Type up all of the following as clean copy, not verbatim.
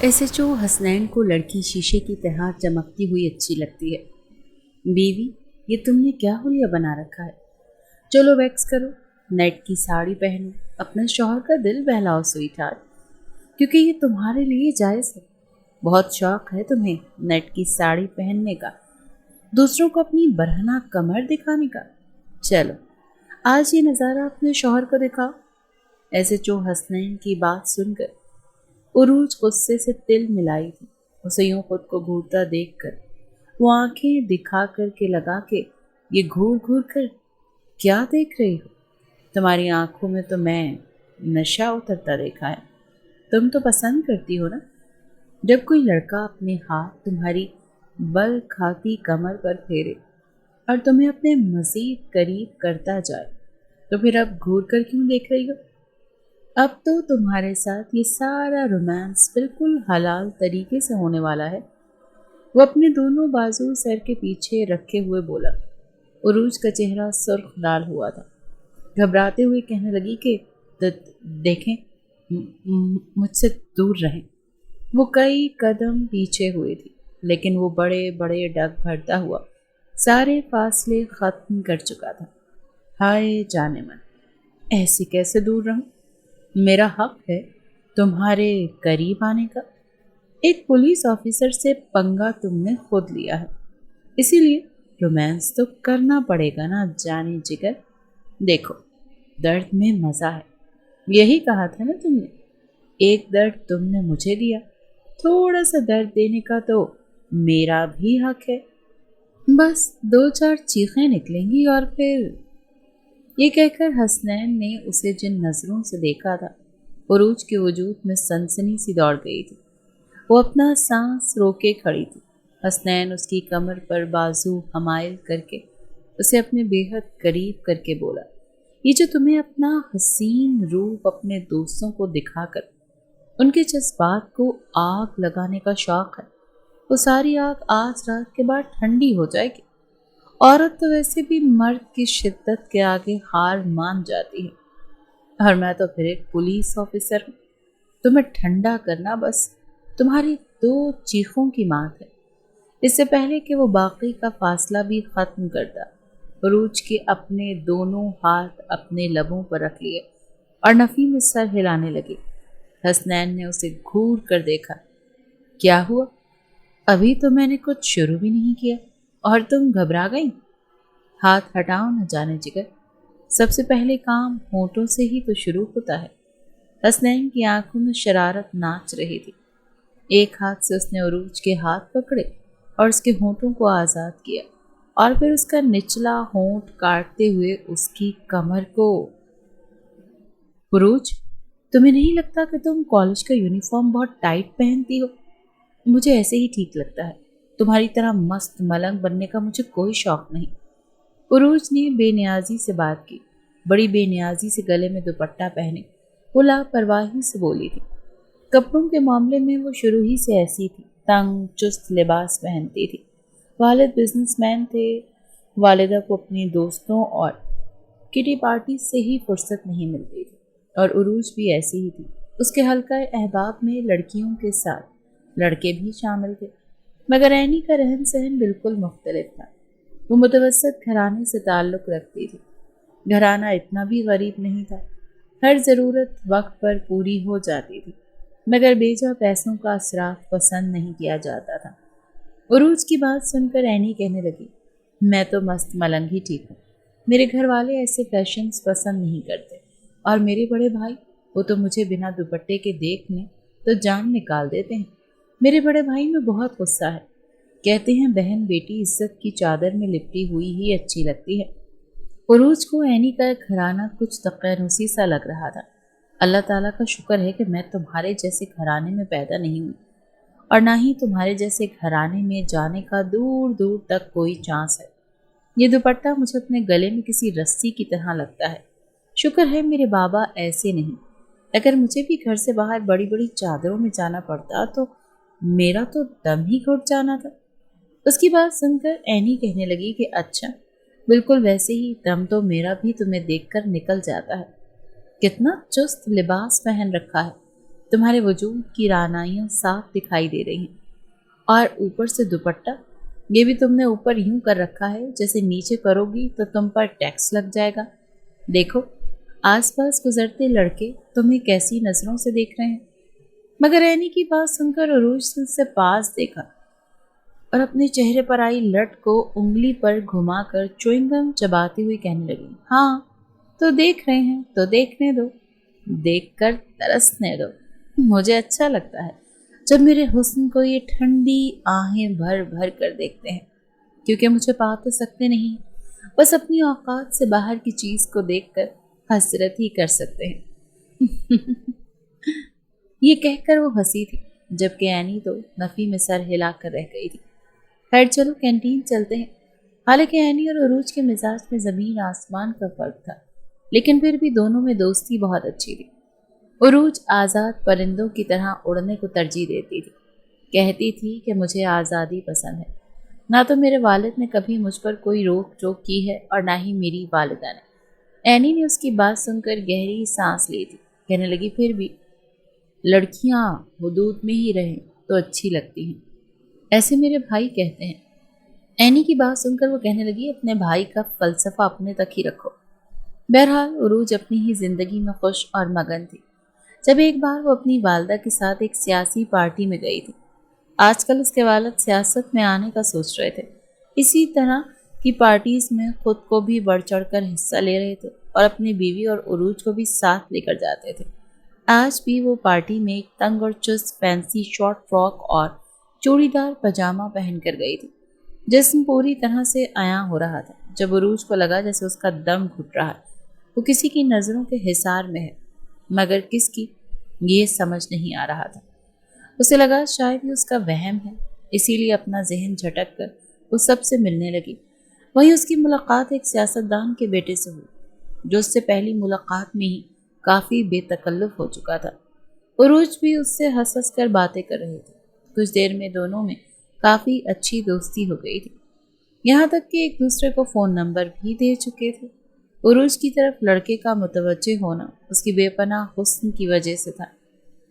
SHO Hasnain को लड़की शीशे की तरह चमकती हुई अच्छी लगती है। बीवी, ये तुमने क्या हुलिया बना रखा है? चलो वैक्स करो, नेट की साड़ी पहनो, अपने शौहर का दिल बहलाओ स्वीट हार्ट, क्योंकि ये तुम्हारे लिए जायज़ है। बहुत शौक है तुम्हें नेट की साड़ी पहनने का, दूसरों को अपनी बरहना कमर दिखाने का। चलो आज ये नज़ारा अपने शौहर को दिखाओ। एसएचओ हसनैन की बात सुनकर उरूज गुस्से से तिल मिलाई थी। उसे यूं खुद को घूरता देखकर वो आंखें दिखा करके लगा के, ये घूर घूर कर क्या देख रही हो? तुम्हारी आंखों में तो मैं नशा उतरता देखा है। तुम तो पसंद करती हो ना जब कोई लड़का अपने हाथ तुम्हारी बल खाती कमर पर फेरे और तुम्हें अपने मजीद करीब करता जाए। तो फिर अब घूर कर क्यों देख रही हो? अब तो तुम्हारे साथ ये सारा रोमांस बिल्कुल हलाल तरीके से होने वाला है। वो अपने दोनों बाजू सर के पीछे रखे हुए बोला। उरूज का चेहरा सुर्ख लाल हुआ था। घबराते हुए कहने लगी कि देखें, मुझसे दूर रहें। वो कई कदम पीछे हुई थी, लेकिन वो बड़े बड़े डग भरता हुआ सारे फासले खत्म कर चुका था। हाय जाने मन, ऐसे कैसे दूर रहूं? मेरा हक है तुम्हारे करीब आने का। एक पुलिस ऑफिसर से पंगा तुमने खुद लिया है, इसीलिए रोमांस तो करना पड़ेगा ना जाने जिगर। देखो, दर्द में मज़ा है, यही कहा था ना तुमने। एक दर्द तुमने मुझे दिया, थोड़ा सा दर्द देने का तो मेरा भी हक है। बस दो चार चीखें निकलेंगी और फिर। ये कहकर हसनैन ने उसे जिन नज़रों से देखा था, उरूज के वजूद में सनसनी सी दौड़ गई थी। वो अपना सांस रोके खड़ी थी। हसनैन उसकी कमर पर बाजू हमायल करके उसे अपने बेहद करीब करके बोला, ये जो तुम्हें अपना हसीन रूप अपने दोस्तों को दिखाकर उनके जज्बात को आग लगाने का शौक है, वो सारी आग आज रात के बाद ठंडी हो जाएगी। औरत तो वैसे भी मर्द की शिद्दत के आगे हार मान जाती है, और मैं तो फिर एक पुलिस ऑफिसर हूँ। तुम्हें ठंडा करना बस तुम्हारी दो चीखों की मात है। इससे पहले कि वो बाकी का फासला भी खत्म करता, उरूज के अपने दोनों हाथ अपने लबों पर रख लिए और नफी में सर हिलाने लगे। हसनैन ने उसे घूर कर देखा। क्या हुआ? अभी तो मैंने कुछ शुरू भी नहीं किया और तुम घबरा गई? हाथ हटाओ न जाने जिगर, सबसे पहले काम होठों से ही तो शुरू होता है। हसनैन की आंखों में शरारत नाच रही थी। एक हाथ से उसने उरूज के हाथ पकड़े और उसके होठों को आज़ाद किया, और फिर उसका निचला होंठ काटते हुए उसकी कमर को। उरूज, तुम्हें नहीं लगता कि तुम कॉलेज का यूनिफॉर्म बहुत टाइट पहनती हो? मुझे ऐसे ही ठीक लगता है। तुम्हारी तरह मस्त मलंग बनने का मुझे कोई शौक नहीं। उरूज ने बेनियाजी से बात की। बड़ी बेनियाजी से गले में दुपट्टा पहने वो लापरवाही से बोली थी। कपड़ों के मामले में वो शुरू ही से ऐसी थी, तंग चुस्त लिबास पहनती थी। वालिद बिजनेसमैन थे। वालिदा को अपने दोस्तों और किटी पार्टी से ही फुर्सत नहीं मिलती थी, और उरूज भी ऐसी ही थी। उसके हल्का अहबाब में लड़कियों के साथ लड़के भी शामिल थे, मगर ऐनी का रहन सहन बिल्कुल मुख्तलिफ था। वो मुतवस्सित घराने से ताल्लुक़ रखती थी। घराना इतना भी गरीब नहीं था, हर ज़रूरत वक्त पर पूरी हो जाती थी, मगर बेजा पैसों का असराफ पसंद नहीं किया जाता था। उरूज की बात सुनकर ऐनी कहने लगी, मैं तो मस्त मलंग ही ठीक हूँ। मेरे घर वाले ऐसे फैशंस पसंद नहीं करते, और मेरे बड़े भाई, वो तो मुझे बिना दुपट्टे के देखने तो जान निकाल देते हैं। मेरे बड़े भाई में बहुत गुस्सा है, कहते हैं बहन बेटी इज्जत की चादर में लिपटी हुई ही अच्छी लगती है। उरूज को ऐनी का घराना कुछ तक़ैनुसी सा लग रहा था। अल्लाह ताला का शुक्र है कि मैं तुम्हारे जैसे घराने में पैदा नहीं हुई, और ना ही तुम्हारे जैसे घराने में जाने का दूर दूर तक कोई चांस है। ये दुपट्टा मुझे अपने गले में किसी रस्सी की तरह लगता है। शुक्र है मेरे बाबा ऐसे नहीं, अगर मुझे भी घर से बाहर बड़ी बड़ी चादरों में जाना पड़ता तो मेरा तो दम ही घुट जाना था। उसकी बात सुनकर ऐनी कहने लगी कि अच्छा, बिल्कुल वैसे ही दम तो मेरा भी तुम्हें देखकर निकल जाता है। कितना चुस्त लिबास पहन रखा है। तुम्हारे वजूद की रानाइयाँ साफ दिखाई दे रही हैं। और ऊपर से दुपट्टा, ये भी तुमने ऊपर यूं कर रखा है जैसे नीचे करोगी तो तुम पर टैक्स लग जाएगा। देखो, आसपास गुजरते लड़के तुम्हें कैसी नजरों से देख रहे हैं। मगर एनी की बात सुनकर अरूज ने उससे पास देखा और अपने चेहरे पर आई लट को उंगली पर घुमाकर च्युइंगम चबाती हुई कहने लगी, हाँ तो देख रहे हैं तो देखने दो, देखकर तरसने दो। मुझे अच्छा लगता है जब मेरे हुस्न को ये ठंडी आहें भर भर कर देखते हैं, क्योंकि मुझे पा तो सकते नहीं, बस अपनी औकात से बाहर की चीज को देखकर हसरत ही कर सकते हैं। ये कहकर वो हंसी थी, जबकि एनी तो नफी में सर हिलाकर रह गई थी। खैर चलो कैंटीन चलते हैं। हालांकि एनी और अरूज के मिजाज में जमीन आसमान का फर्क था, लेकिन फिर भी दोनों में दोस्ती बहुत अच्छी थी। उरूज आज़ाद परिंदों की तरह उड़ने को तरजीह देती थी। कहती थी कि मुझे आज़ादी पसंद है, ना तो मेरे वालिद ने कभी मुझ पर कोई रोक टोक की है और ना ही मेरी वालिदा ने। एनी ने उसकी बात सुनकर गहरी सांस ली थी। कहने लगी, फिर भी लड़कियां हुदूद में ही रहें तो अच्छी लगती हैं, ऐसे मेरे भाई कहते हैं। एनी की बात सुनकर वो कहने लगी, अपने भाई का फलसफा अपने तक ही रखो। बहरहाल उरूज अपनी ही जिंदगी में खुश और मगन थी। जब एक बार वो अपनी वालदा के साथ एक सियासी पार्टी में गई थी। आजकल उसके वालिद सियासत में आने का सोच रहे थे। इसी तरह की पार्टीज में खुद को भी बढ़ चढ़ कर हिस्सा ले रहे थे और अपनी बीवी और उरूज को भी साथ लेकर जाते थे। आज भी वो पार्टी में एक तंग और चुस्त फैंसी शॉर्ट फ्रॉक और चूड़ीदार पजामा पहन कर गई थी। जिस्म पूरी तरह से आया हो रहा था। जब उरूज को लगा जैसे उसका दम घुट रहा है, वो किसी की नज़रों के हिसार में है, मगर किसकी ये समझ नहीं आ रहा था। उसे लगा शायद ये उसका वहम है, इसीलिए अपना जहन झटक कर वो सबसे मिलने लगी। वहीं उसकी मुलाकात एक सियासतदान के बेटे से हुई, जो उससे पहली मुलाकात में ही काफ़ी बेतकल्लुफ हो चुका था। उरूज भी उससे हंस हंस कर बातें कर रहे थे। कुछ देर में दोनों में काफ़ी अच्छी दोस्ती हो गई थी, यहाँ तक कि एक दूसरे को फ़ोन नंबर भी दे चुके थे। उरूज की तरफ लड़के का मुतवज्जे होना उसकी बेपनाह हुस्न की वजह से था।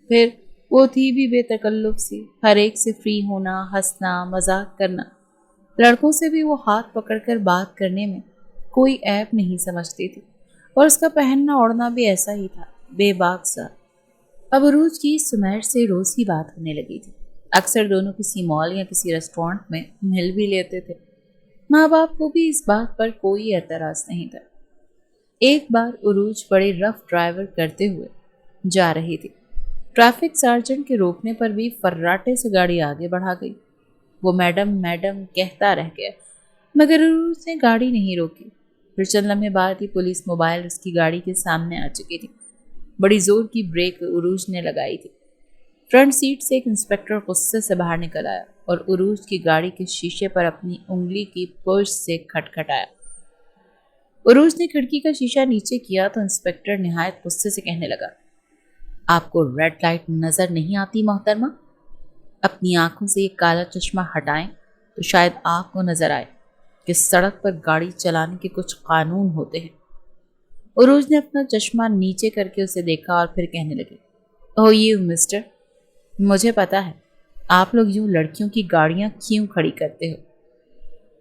फिर वो थी भी बेतकल्लुफ सी, हर एक से फ्री होना, हंसना, मजाक करना। लड़कों से भी वो हाथ पकड़कर बात करने में कोई ऐप नहीं समझती थी, और उसका पहनना ओढ़ना भी ऐसा ही था, बेबाक सा। अब उरूज की सुमैर से रोज़ ही बात होने लगी थी। अक्सर दोनों किसी मॉल या किसी रेस्टोरेंट में मिल भी लेते थे। माँ बाप को भी इस बात पर कोई एतराज़ नहीं था। एक बार उरूज बड़े रफ ड्राइवर करते हुए जा रही थी। ट्रैफिक सार्जेंट के रोकने पर भी फर्राटे से गाड़ी आगे बढ़ा गई। वो मैडम मैडम कहता रह गया, मगर उरूज ने गाड़ी नहीं रोकी। फिर चंद लम्हे बाद ही पुलिस मोबाइल उसकी गाड़ी के सामने आ चुकी थी। बड़ी जोर की ब्रेक उरूज ने लगाई थी। फ्रंट सीट से एक इंस्पेक्टर गुस्से से बाहर निकल आया और उरूज की गाड़ी के शीशे पर अपनी उंगली की पुश से खटखटाया। उरूज ने खिड़की का शीशा नीचे किया तो इंस्पेक्टर निहायत गुस्से से कहने लगा, आपको रेड लाइट नजर नहीं आती मोहतरमा? अपनी आंखों से ये काला चश्मा हटाएं तो शायद आपको नजर आए कि सड़क पर गाड़ी चलाने के कुछ कानून होते हैं। उरूज ने अपना चश्मा नीचे करके उसे देखा और फिर कहने लगी, ओह यू मिस्टर, मुझे पता है आप लोग यूं लड़कियों की गाड़ियां क्यों खड़ी करते हो।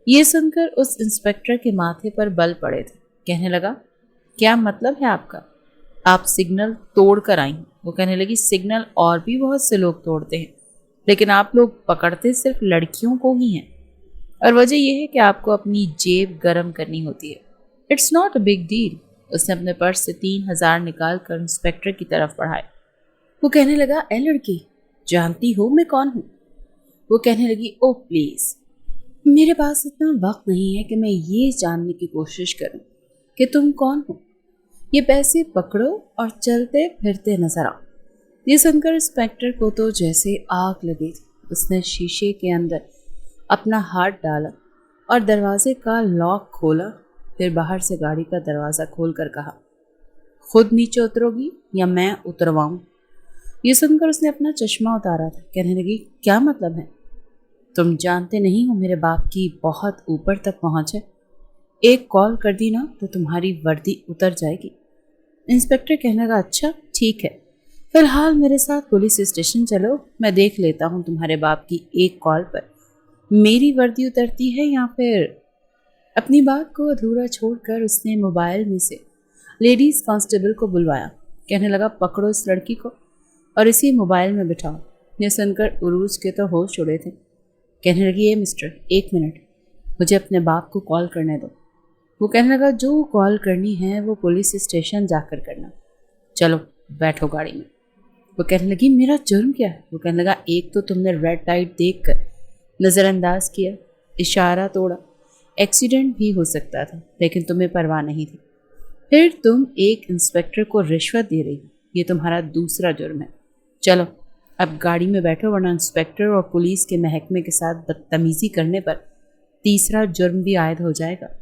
ये सुनकर उस इंस्पेक्टर के माथे पर बल पड़े थे। कहने लगा, क्या मतलब है आपका? आप सिग्नल तोड़ कर आई। वो कहने लगी, सिग्नल और भी बहुत से लोग तोड़ते हैं, लेकिन आप लोग पकड़ते सिर्फ लड़कियों को ही हैं, और वजह यह है कि आपको अपनी जेब गर्म करनी होती है। It's not a big deal. उसने अपने पर्स से 3000 निकाल कर इंस्पेक्टर की तरफ बढ़ाए। वो कहने लगा, ए लड़की, जानती हो मैं कौन हूँ? वो कहने लगी, ओ प्लीज, मेरे पास इतना वक्त नहीं है कि मैं ये जानने की कोशिश करूं कि तुम कौन हो। ये पैसे पकड़ो और चलते फिरते नजर आओ। ये सुनकर इंस्पेक्टर को तो जैसे आग लगी थी। उसने शीशे के अंदर अपना हाथ डाला और दरवाजे का लॉक खोला। फिर बाहर से गाड़ी का दरवाज़ा खोल कर कहा, खुद नीचे उतरोगी या मैं उतरवाऊं? ये सुनकर उसने अपना चश्मा उतारा था। कहने लगी, क्या मतलब है? तुम जानते नहीं हो मेरे बाप की बहुत ऊपर तक पहुंच है। एक कॉल कर दी ना तो तुम्हारी वर्दी उतर जाएगी। इंस्पेक्टर कहने लगा, अच्छा ठीक है, फी el हाल मेरे साथ पुलिस स्टेशन चलो, मैं देख लेता हूँ तुम्हारे बाप की एक कॉल पर मेरी वर्दी उतरती है या फिर। अपनी बात को अधूरा छोड़कर उसने मोबाइल में से लेडीज कांस्टेबल को बुलवाया। कहने लगा, पकड़ो इस लड़की को और इसी मोबाइल में बिठाओ। यह सुनकर उरूज के तो होश उड़े थे। कहने लगी, ये मिस्टर, एक मिनट, मुझे अपने बाप को कॉल करने दो। वो कहने लगा, जो कॉल करनी है वो पुलिस स्टेशन जाकर करना, चलो बैठो गाड़ी में। वो कहने लगी, मेरा जुर्म क्या है? वो कहने लगा, एक तो तुमने रेड लाइट देखकर नज़रअंदाज किया, इशारा तोड़ा, एक्सीडेंट भी हो सकता था लेकिन तुम्हें परवाह नहीं थी। फिर तुम एक इंस्पेक्टर को रिश्वत दे रही हो, ये तुम्हारा दूसरा जुर्म है। चलो अब गाड़ी में बैठो, वरना इंस्पेक्टर और पुलिस के महकमे के साथ बदतमीजी करने पर तीसरा जुर्म भी आयद हो जाएगा।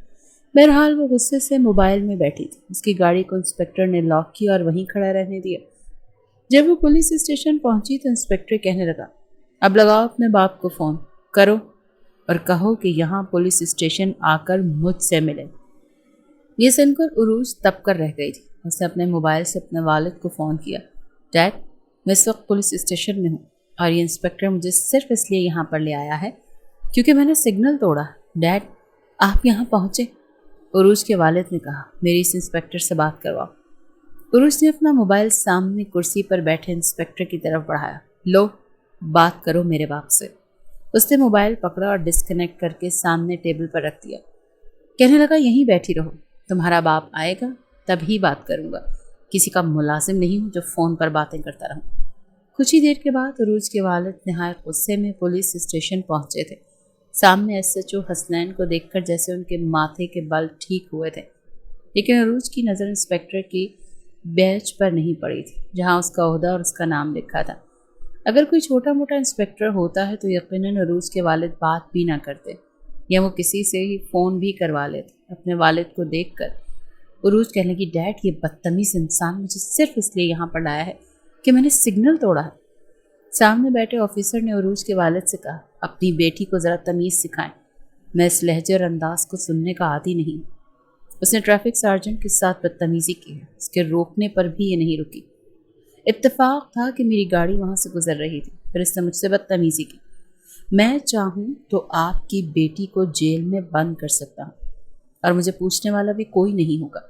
बहरहाल वो गुस्से से मोबाइल में बैठी थी। उसकी गाड़ी को इंस्पेक्टर ने लॉक किया और वहीं खड़ा रहने दिया। जब वो पुलिस स्टेशन पहुंची तो इंस्पेक्टर कहने लगा, अब लगाओ अपने बाप को फ़ोन करो और कहो कि यहाँ पुलिस स्टेशन आकर मुझसे मिले। ये सुनकर उरूज तब कर रह गई थी। उसने अपने मोबाइल से अपने वालिद को फ़ोन किया, डैड, मैं इस वक्त पुलिस स्टेशन में हूँ और ये इंस्पेक्टर मुझे सिर्फ इसलिए यहाँ पर ले आया है क्योंकि मैंने सिग्नल तोड़ा। डैड, आप यहाँ पहुँचे? उरूज के वालिद ने कहा, मेरी इस इंस्पेक्टर से बात करवाओ। उरूज ने अपना मोबाइल सामने कुर्सी पर बैठे इंस्पेक्टर की तरफ बढ़ाया। लो, बात करो मेरे बाप से। उसने मोबाइल पकड़ा और डिस्कनेक्ट करके सामने टेबल पर रख दिया। कहने लगा, यहीं बैठी रहो, तुम्हारा बाप आएगा तभी बात करूँगा, किसी का मुलाजिम नहीं हूँ जो फ़ोन पर बातें करता रहूँ। कुछ ही देर के बाद उरूज के वालिद नहायत गुस्से में पुलिस स्टेशन पहुँचे थे। सामने SHO हसनैन को देखकर जैसे उनके माथे के बल ठीक हुए थे, लेकिन उरूज की नज़र इंस्पेक्टर की बैच पर नहीं पड़ी थी जहाँ उसका ओहदा और उसका नाम लिखा था। अगर कोई छोटा मोटा इंस्पेक्टर होता है तो यकीनन उरूज के वालिद बात भी ना करते या वो किसी से ही फ़ोन भी करवा लेते। अपने वालिद को देखकर उरूज कहने लगी, डैड, ये बदतमीज़ इंसान मुझे सिर्फ इसलिए यहाँ पर लाया है कि मैंने सिग्नल तोड़ा है। सामने बैठे ऑफिसर ने उरूज के वालिद से कहा, अपनी बेटी को ज़रा तमीज़ सिखाएं, मैं इस लहजे और अंदाज को सुनने का आदी नहीं। उसने ट्रैफिक सार्जेंट के साथ बदतमीज़ी की है, उसके रोकने पर भी ये नहीं रुकी। इत्तेफाक था कि मेरी गाड़ी वहाँ से गुजर रही थी, फिर इसने मुझसे बदतमीज़ी की। मैं चाहूँ तो आपकी बेटी को जेल में बंद कर सकता हूँ और मुझे पूछने वाला भी कोई नहीं होगा।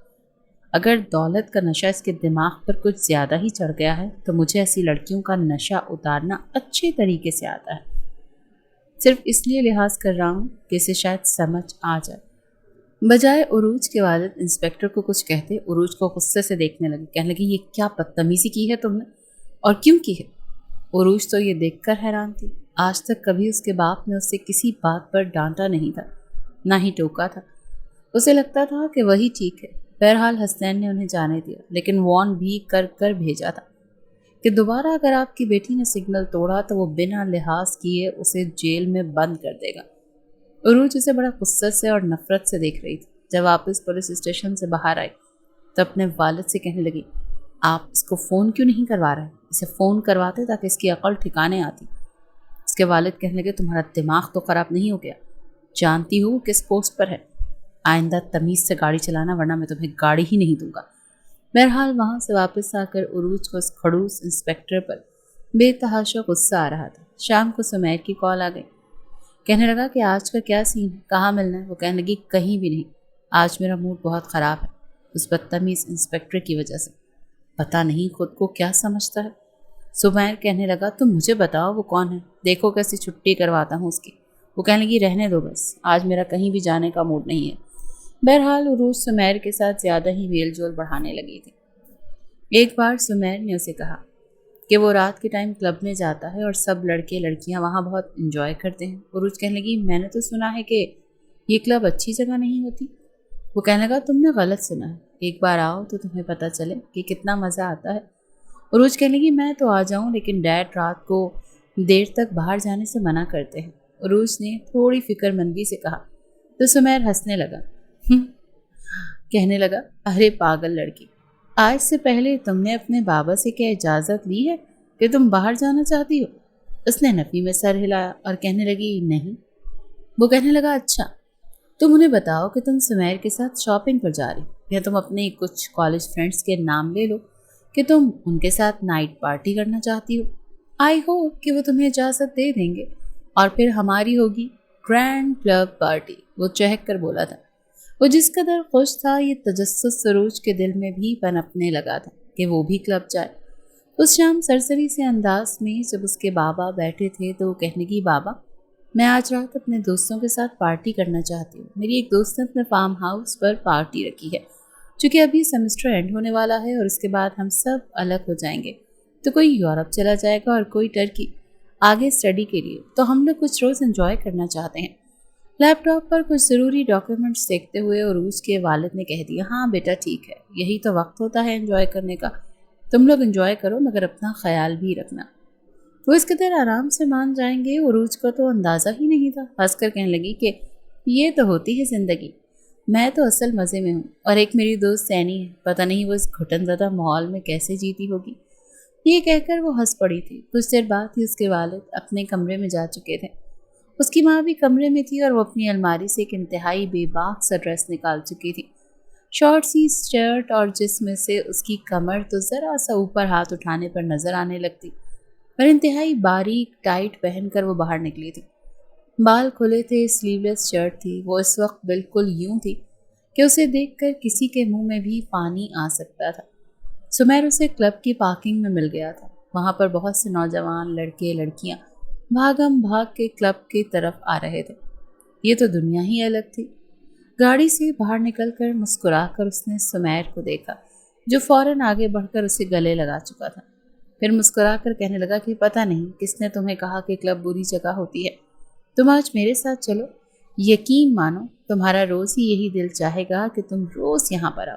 अगर दौलत का नशा इसके दिमाग पर कुछ ज़्यादा ही चढ़ गया है तो मुझे ऐसी लड़कियों का नशा उतारना अच्छे तरीके से आता है। सिर्फ इसलिए लिहाज कर रहा हूँ कि इसे शायद समझ आ जाए। बजाय उरूज के वालिद इंस्पेक्टर को कुछ कहते, उरूज को गुस्से से देखने लगी। कहने लगी, ये क्या बदतमीज़ी की है तुमने और क्यों की है? उरूज तो ये देखकर हैरान थी। आज तक कभी उसके बाप ने उसे किसी बात पर डांटा नहीं था, ना ही टोका था। उसे लगता था कि वही ठीक है। बहरहाल हसनैन ने उन्हें जाने दिया, लेकिन वॉर्न भी कर कर भेजा था कि दोबारा अगर आपकी बेटी ने सिग्नल तोड़ा तो वो बिना लिहाज किए उसे जेल में बंद कर देगा। उरूज उसे बड़ा गुस्से से और नफरत से देख रही थी। जब वापस पुलिस स्टेशन से बाहर आई तो अपने वालिद से कहने लगी, आप इसको फ़ोन क्यों नहीं करवा रहे? इसे फ़ोन करवाते ताकि इसकी अकल ठिकाने आती। उसके वालिद कहने लगे, तुम्हारा दिमाग तो ख़राब नहीं हो गया? जानती हो वो किस पोस्ट पर है? आइंदा तमीज़ से गाड़ी चलाना, वरना मैं तुम्हें गाड़ी ही नहीं दूंगा। बहरहाल वहाँ से वापस आकर उरूज को उस खड़ूस इंस्पेक्टर पर बेतहाशा गुस्सा आ रहा था। शाम को सुमैर की कॉल आ गई। कहने लगा कि आज का क्या सीन है, कहाँ मिलना है? वो कहने लगी, कहीं भी नहीं, आज मेरा मूड बहुत ख़राब है उस बदतमीज़ इंस्पेक्टर की वजह से। पता नहीं खुद को क्या समझता है। सुमैर कहने लगा, तुम मुझे बताओ वो कौन है, देखो कैसी छुट्टी करवाता हूँ उसकी। वो कहने लगी, रहने दो बस, आज मेरा कहीं भी जाने का मूड नहीं है। बहरहाल उरूज सुमैर के साथ ज़्यादा ही मेल जोल बढ़ाने लगी थी। एक बार सुमैर ने उसे कहा कि वो रात के टाइम क्लब में जाता है और सब लड़के लड़कियां वहाँ बहुत एंजॉय करते हैं। उरूज कहने लगी, मैंने तो सुना है कि ये क्लब अच्छी जगह नहीं होती। वो कहने लगा, तुमने गलत सुना है, एक बार आओ तो तुम्हें पता चले कि कितना मज़ा आता है। उरूज कहने लगी, मैं तो आ जाऊँ लेकिन डैड रात को देर तक बाहर जाने से मना करते हैं। उरूज ने थोड़ी फिक्रमंदी से कहा तो सुमैर हंसने लगा। कहने लगा, अरे पागल लड़की, आज से पहले तुमने अपने बाबा से क्या इजाज़त ली है कि तुम बाहर जाना चाहती हो? उसने नफ़ी में सर हिलाया और कहने लगी, नहीं। वो कहने लगा, अच्छा तुम उन्हें बताओ कि तुम सुमैर के साथ शॉपिंग पर जा रही, या तुम अपने कुछ कॉलेज फ्रेंड्स के नाम ले लो कि तुम उनके साथ नाइट पार्टी करना चाहती हो। आई होप कि वो तुम्हें इजाज़त दे देंगे और फिर हमारी होगी ग्रैंड क्लब पार्टी, वो चहक कर बोला था। वो जिस कदर खुश था ये तजस्सुस सरोज के दिल में भी पनपने लगा था कि वो भी क्लब जाए। उस शाम सरसरी से अंदाज में जब उसके बाबा बैठे थे तो वो कहने की, बाबा मैं आज रात अपने दोस्तों के साथ पार्टी करना चाहती हूँ। मेरी एक दोस्त ने अपने फार्म हाउस पर पार्टी रखी है। चूँकि अभी सेमेस्टर एंड होने वाला है और उसके बाद हम सब अलग हो जाएंगे, तो कोई यूरोप चला जाएगा और कोई टर्की आगे स्टडी के लिए। तो हम लोग कुछ रोज़ एंजॉय करना चाहते हैं। लैपटॉप पर कुछ ज़रूरी डॉक्यूमेंट्स देखते हुए उरूज के वालिद ने कह दिया, हाँ बेटा ठीक है, यही तो वक्त होता है एंजॉय करने का। तुम लोग एंजॉय करो मगर अपना ख्याल भी रखना। वो इस कदर आराम से मान जाएंगे, उरूज को तो अंदाज़ा ही नहीं था। हंसकर कहने लगी कि ये तो होती है ज़िंदगी, मैं तो असल मज़े में हूँ। और एक मेरी दोस्त सैनी है, पता नहीं वो इस घुटनज़दा माहौल में कैसे जीती होगी। ये कहकर वो हंस पड़ी थी। कुछ देर बाद ही उसके वालिद अपने कमरे में जा चुके थे। उसकी माँ भी कमरे में थी और वो अपनी अलमारी से एक इंतहाई बेबाक सा ड्रेस निकाल चुकी थी, शॉर्ट सी शर्ट, और जिसमें से उसकी कमर तो ज़रा सा ऊपर हाथ उठाने पर नज़र आने लगती। पर इंतहाई बारीक टाइट पहनकर वो बाहर निकली थी। बाल खुले थे, स्लीवलेस शर्ट थी। वो इस वक्त बिल्कुल यूं थी कि उसे देखकर किसी के मुंह में भी पानी आ सकता था। सुमेर उसे क्लब की पार्किंग में मिल गया था। वहाँ पर बहुत से नौजवान लड़के लड़कियाँ भागम भाग के क्लब की तरफ आ रहे थे। ये तो दुनिया ही अलग थी। गाड़ी से बाहर निकलकर मुस्कुराकर उसने सुमेर को देखा, जो फौरन आगे बढ़कर उसे गले लगा चुका था। फिर मुस्कुराकर कहने लगा कि पता नहीं किसने तुम्हें कहा कि क्लब बुरी जगह होती है। तुम आज मेरे साथ चलो, यकीन मानो तुम्हारा रोज़ ही यही दिल चाहेगा कि तुम रोज़ यहाँ पर आओ,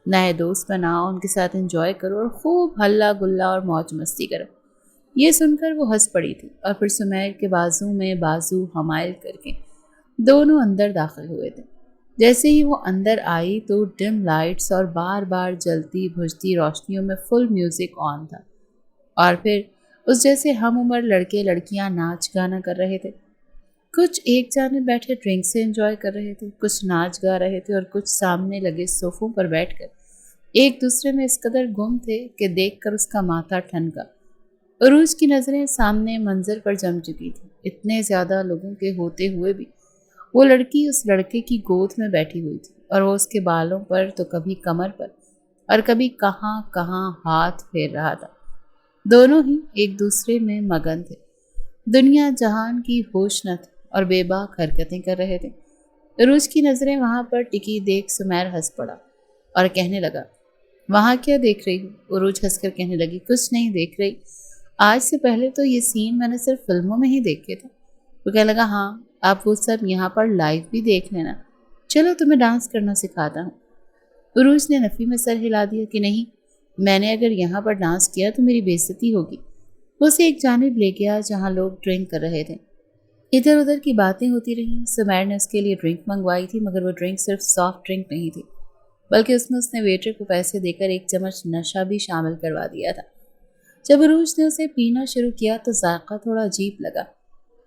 नए दोस्त बनाओ, उनके साथ एंजॉय करो और खूब हल्ला गुल्ला और मौज मस्ती करो। ये सुनकर वो हंस पड़ी थी और फिर सुमेर के बाजू में बाजू हमायल करके दोनों अंदर दाखिल हुए थे। जैसे ही वो अंदर आई तो डिम लाइट्स और बार बार जलती बुझती रोशनियों में फुल म्यूजिक ऑन था और फिर उस जैसे हम उम्र लड़के लड़कियां नाच गाना कर रहे थे। कुछ एक जाने बैठे ड्रिंक से एंजॉय कर रहे थे, कुछ नाच गा रहे थे और कुछ सामने लगे सोफों पर बैठकर एक दूसरे में इस कदर गुम थे कि देखकर उसका माथा ठनका। उरूज की नज़रें सामने मंजर पर जम चुकी थी। इतने ज़्यादा लोगों के होते हुए भी वो लड़की उस लड़के की गोद में बैठी हुई थी और वो उसके बालों पर तो कभी कमर पर और कभी कहाँ कहाँ हाथ फेर रहा था। दोनों ही एक दूसरे में मगन थे, दुनिया जहान की होश न थी और बेबाक हरकतें कर रहे थे। उरूज की नज़रें वहाँ पर टिकी देख सुमेर हंस पड़ा और कहने लगा, वहाँ क्या देख रही हो? उरूज हंसकर कहने लगी, कुछ नहीं देख रही, आज से पहले तो ये सीन मैंने सिर्फ फिल्मों में ही देखे थे। वो कहने लगा, हाँ आप वो सब यहाँ पर लाइव भी देख लेना, चलो तुम्हें डांस करना सिखाता हूँ। उरूज ने नफ़ी में सर हिला दिया कि नहीं, मैंने अगर यहाँ पर डांस किया तो मेरी बेइज्जती होगी। वो उसे एक जानिब ले गया जहाँ लोग ड्रिंक कर रहे थे। इधर उधर की बातें होती रहीं। सुमेर ने उसके लिए ड्रिंक मंगवाई थी मगर वो ड्रिंक सिर्फ सॉफ्ट ड्रिंक नहीं थी, बल्कि उसमें उसने वेटर को पैसे देकर एक चम्मच नशा भी शामिल करवा दिया था। जब उरूज ने उसे पीना शुरू किया तो जायका थोड़ा अजीब लगा,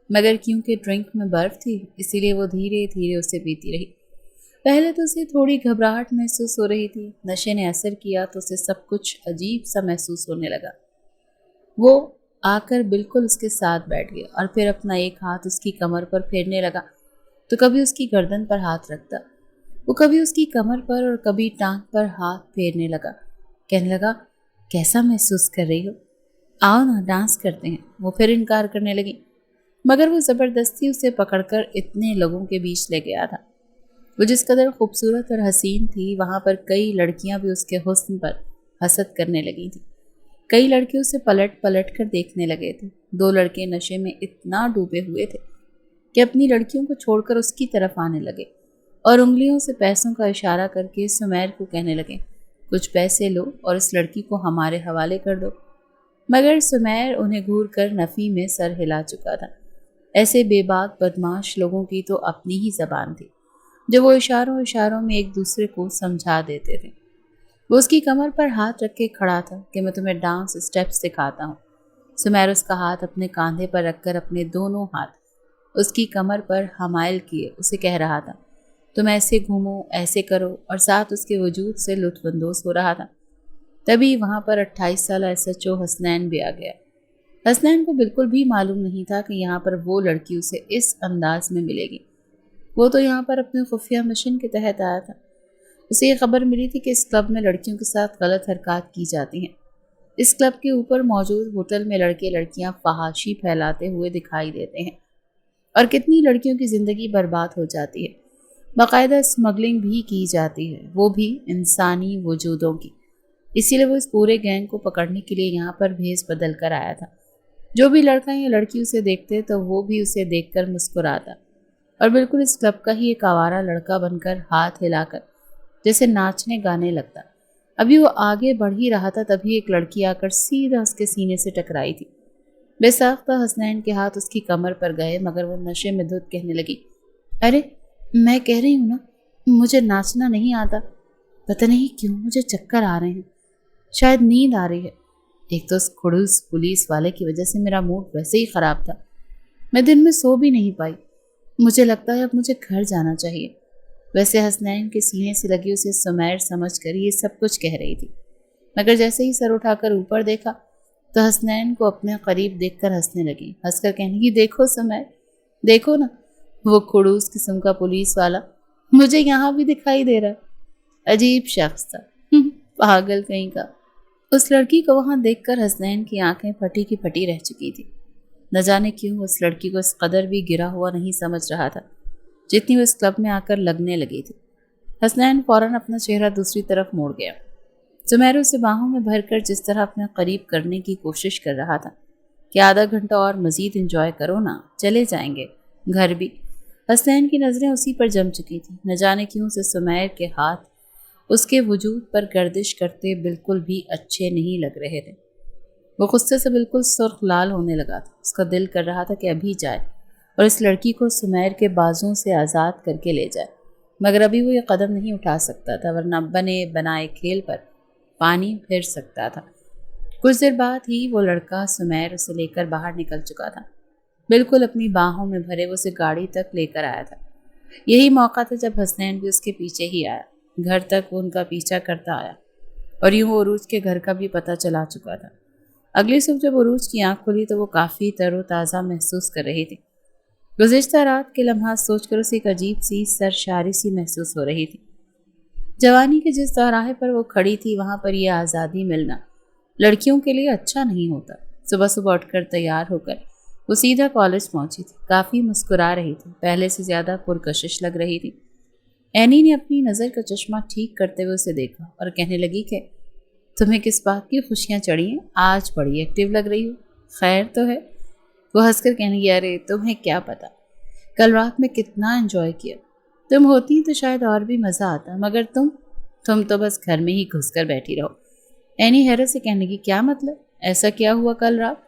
मगर क्योंकि ड्रिंक में बर्फ़ थी इसीलिए वो धीरे धीरे उसे पीती रही। पहले तो उसे थोड़ी घबराहट महसूस हो रही थी, नशे ने असर किया तो उसे सब कुछ अजीब सा महसूस होने लगा। वो आकर बिल्कुल उसके साथ बैठ गया और फिर अपना एक हाथ उसकी कमर पर फेरने लगा तो कभी उसकी गर्दन पर हाथ रखता, वो कभी उसकी कमर पर और कभी टांग पर हाथ फेरने लगा। कहने लगा, कैसा महसूस कर रही हो? आओ ना डांस करते हैं। वो फिर इनकार करने लगी मगर वो ज़बरदस्ती उसे पकड़कर इतने लोगों के बीच ले गया था। वो जिस कदर खूबसूरत और हसीन थी वहाँ पर कई लड़कियाँ भी उसके हुस्न पर हसद करने लगी थी। कई लड़के उसे पलट पलट कर देखने लगे थे। दो लड़के नशे में इतना डूबे हुए थे कि अपनी लड़कियों को छोड़कर उसकी तरफ आने लगे और उंगलियों से पैसों का इशारा करके सुमेर को कहने लगे, कुछ पैसे लो और इस लड़की को हमारे हवाले कर दो। मगर सुमेर उन्हें घूर कर नफ़ी में सर हिला चुका था। ऐसे बेबाक बदमाश लोगों की तो अपनी ही ज़बान थी जो वो इशारों इशारों में एक दूसरे को समझा देते थे। वो उसकी कमर पर हाथ रख के खड़ा था कि मैं तुम्हें डांस स्टेप्स सिखाता हूँ। सुमेर उसका हाथ अपने कांधे पर रखकर अपने दोनों हाथ उसकी कमर पर हमायल किए उसे कह रहा था, तुम ऐसे घूमो, ऐसे करो, और साथ उसके वजूद से लुत्फ़अंदोज़ हो रहा था। तभी वहाँ पर 28 साल SHO हसनैन भी आ गया। हसनैन को बिल्कुल भी मालूम नहीं था कि यहाँ पर वो लड़की उसे इस अंदाज में मिलेगी। वो तो यहाँ पर अपने खुफिया मिशन के तहत आया था। उसे ये खबर मिली थी कि इस क्लब में लड़कियों के साथ गलत हरकत की जाती हैं। इस क्लब के ऊपर मौजूद होटल में लड़के लड़कियां फहाशी फैलाते हुए दिखाई देते हैं और कितनी लड़कियों की ज़िंदगी बर्बाद हो जाती है। बाकायदा स्मगलिंग भी की जाती है, वो भी इंसानी वजूदों की। इसीलिए वो इस पूरे गैंग को पकड़ने के लिए यहाँ पर भेस बदल कर आया था। जो भी लड़का या लड़की उसे देखते तो वो भी उसे देखकर मुस्कुराता और बिल्कुल इस क्लब का ही एक आवारा लड़का बनकर हाथ हिलाकर जैसे नाचने गाने लगता। अभी वो आगे बढ़ ही रहा था, तभी एक लड़की आकर सीधा उसके सीने से टकराई थी। बेसाख्ता हसनैन के हाथ उसकी कमर पर गए, मगर वो नशे में धुत कहने लगी, अरे मैं कह रही हूँ ना, मुझे नाचना नहीं आता। पता नहीं क्यों मुझे चक्कर आ रहे हैं, शायद नींद आ रही है। एक तो उस खड़ूस पुलिस वाले की वजह से मेरा मूड वैसे ही ख़राब था। मैं दिन में सो भी नहीं पाई। मुझे लगता है अब मुझे घर जाना चाहिए। वैसे हसनैन के सीने से लगी उसे सुमैर समझकर ये सब कुछ कह रही थी, मगर जैसे ही सर उठाकर ऊपर देखा तो हसनैन को अपने करीब देखकर हंसने लगी। हंसकर कहने की, देखो सुमैर, देखो ना, वो खड़ूस किस्म का पुलिस वाला मुझे यहाँ भी दिखाई दे रहा है। अजीब शख्स था, पागल कहीं का। उस लड़की को वहां देखकर हसनैन की आंखें फटी की फटी रह चुकी थी। न जाने क्यों उस लड़की को इस कदर भी गिरा हुआ नहीं समझ रहा था जितनी वो इस क्लब में आकर लगने लगी थी। हसनैन फौरन अपना चेहरा दूसरी तरफ मोड़ गया। सुमैर उसे बाहों में भरकर जिस तरह अपने करीब करने की कोशिश कर रहा था कि आधा घंटा और मजीद इंजॉय करो ना, चले जाएंगे घर भी। हसनैन की नज़रें उसी पर जम चुकी थी। न जाने क्यों उसे सुमैर के हाथ उसके वजूद पर गर्दिश करते बिल्कुल भी अच्छे नहीं लग रहे थे। वो गुस्से से बिल्कुल सुर्ख लाल होने लगा था। उसका दिल कर रहा था कि अभी जाए और इस लड़की को सुमैर के बाजुओं से आज़ाद करके ले जाए, मगर अभी वो ये कदम नहीं उठा सकता था, वरना बने बनाए खेल पर पानी फिर सकता था। कुछ देर बाद ही वो लड़का सुमैर उसे लेकर बाहर निकल चुका था। बिल्कुल अपनी बाहों में भरे वो उसे गाड़ी तक लेकर आया था। यही मौका था जब हसनैन भी उसके पीछे ही आया। घर तक वो उनका पीछा करता आया और यूं उरूज के घर का भी पता चला चुका था। अगली सुबह जब उरूज की आंख खुली तो वो काफ़ी तरोताज़ा महसूस कर रही थी। गुज़िश्ता रात के लम्हा सोचकर उसे एक अजीब सी सरशारी सी महसूस हो रही थी। जवानी के जिस चौराहे पर वो खड़ी थी वहाँ पर यह आज़ादी मिलना लड़कियों के लिए अच्छा नहीं होता। सुबह सुबह उठकर तैयार होकर वो सीधा कॉलेज पहुंची थी। काफ़ी मुस्कुरा रही थी, पहले से ज़्यादा पुरकशिश लग रही थी। एनी ने अपनी नज़र का चश्मा ठीक करते हुए उसे देखा और कहने लगी कि तुम्हें किस बात की खुशियाँ चढ़ी हैं, आज बड़ी एक्टिव लग रही हो, खैर तो है। वो हंसकर कहने लगी, अरे तुम्हें क्या पता कल रात में कितना एंजॉय किया। तुम होती तो शायद और भी मज़ा आता, मगर तुम तो बस घर में ही घुस कर बैठी रहो। एनी हैरत से कहने लगी, क्या मतलब, ऐसा क्या हुआ कल रात?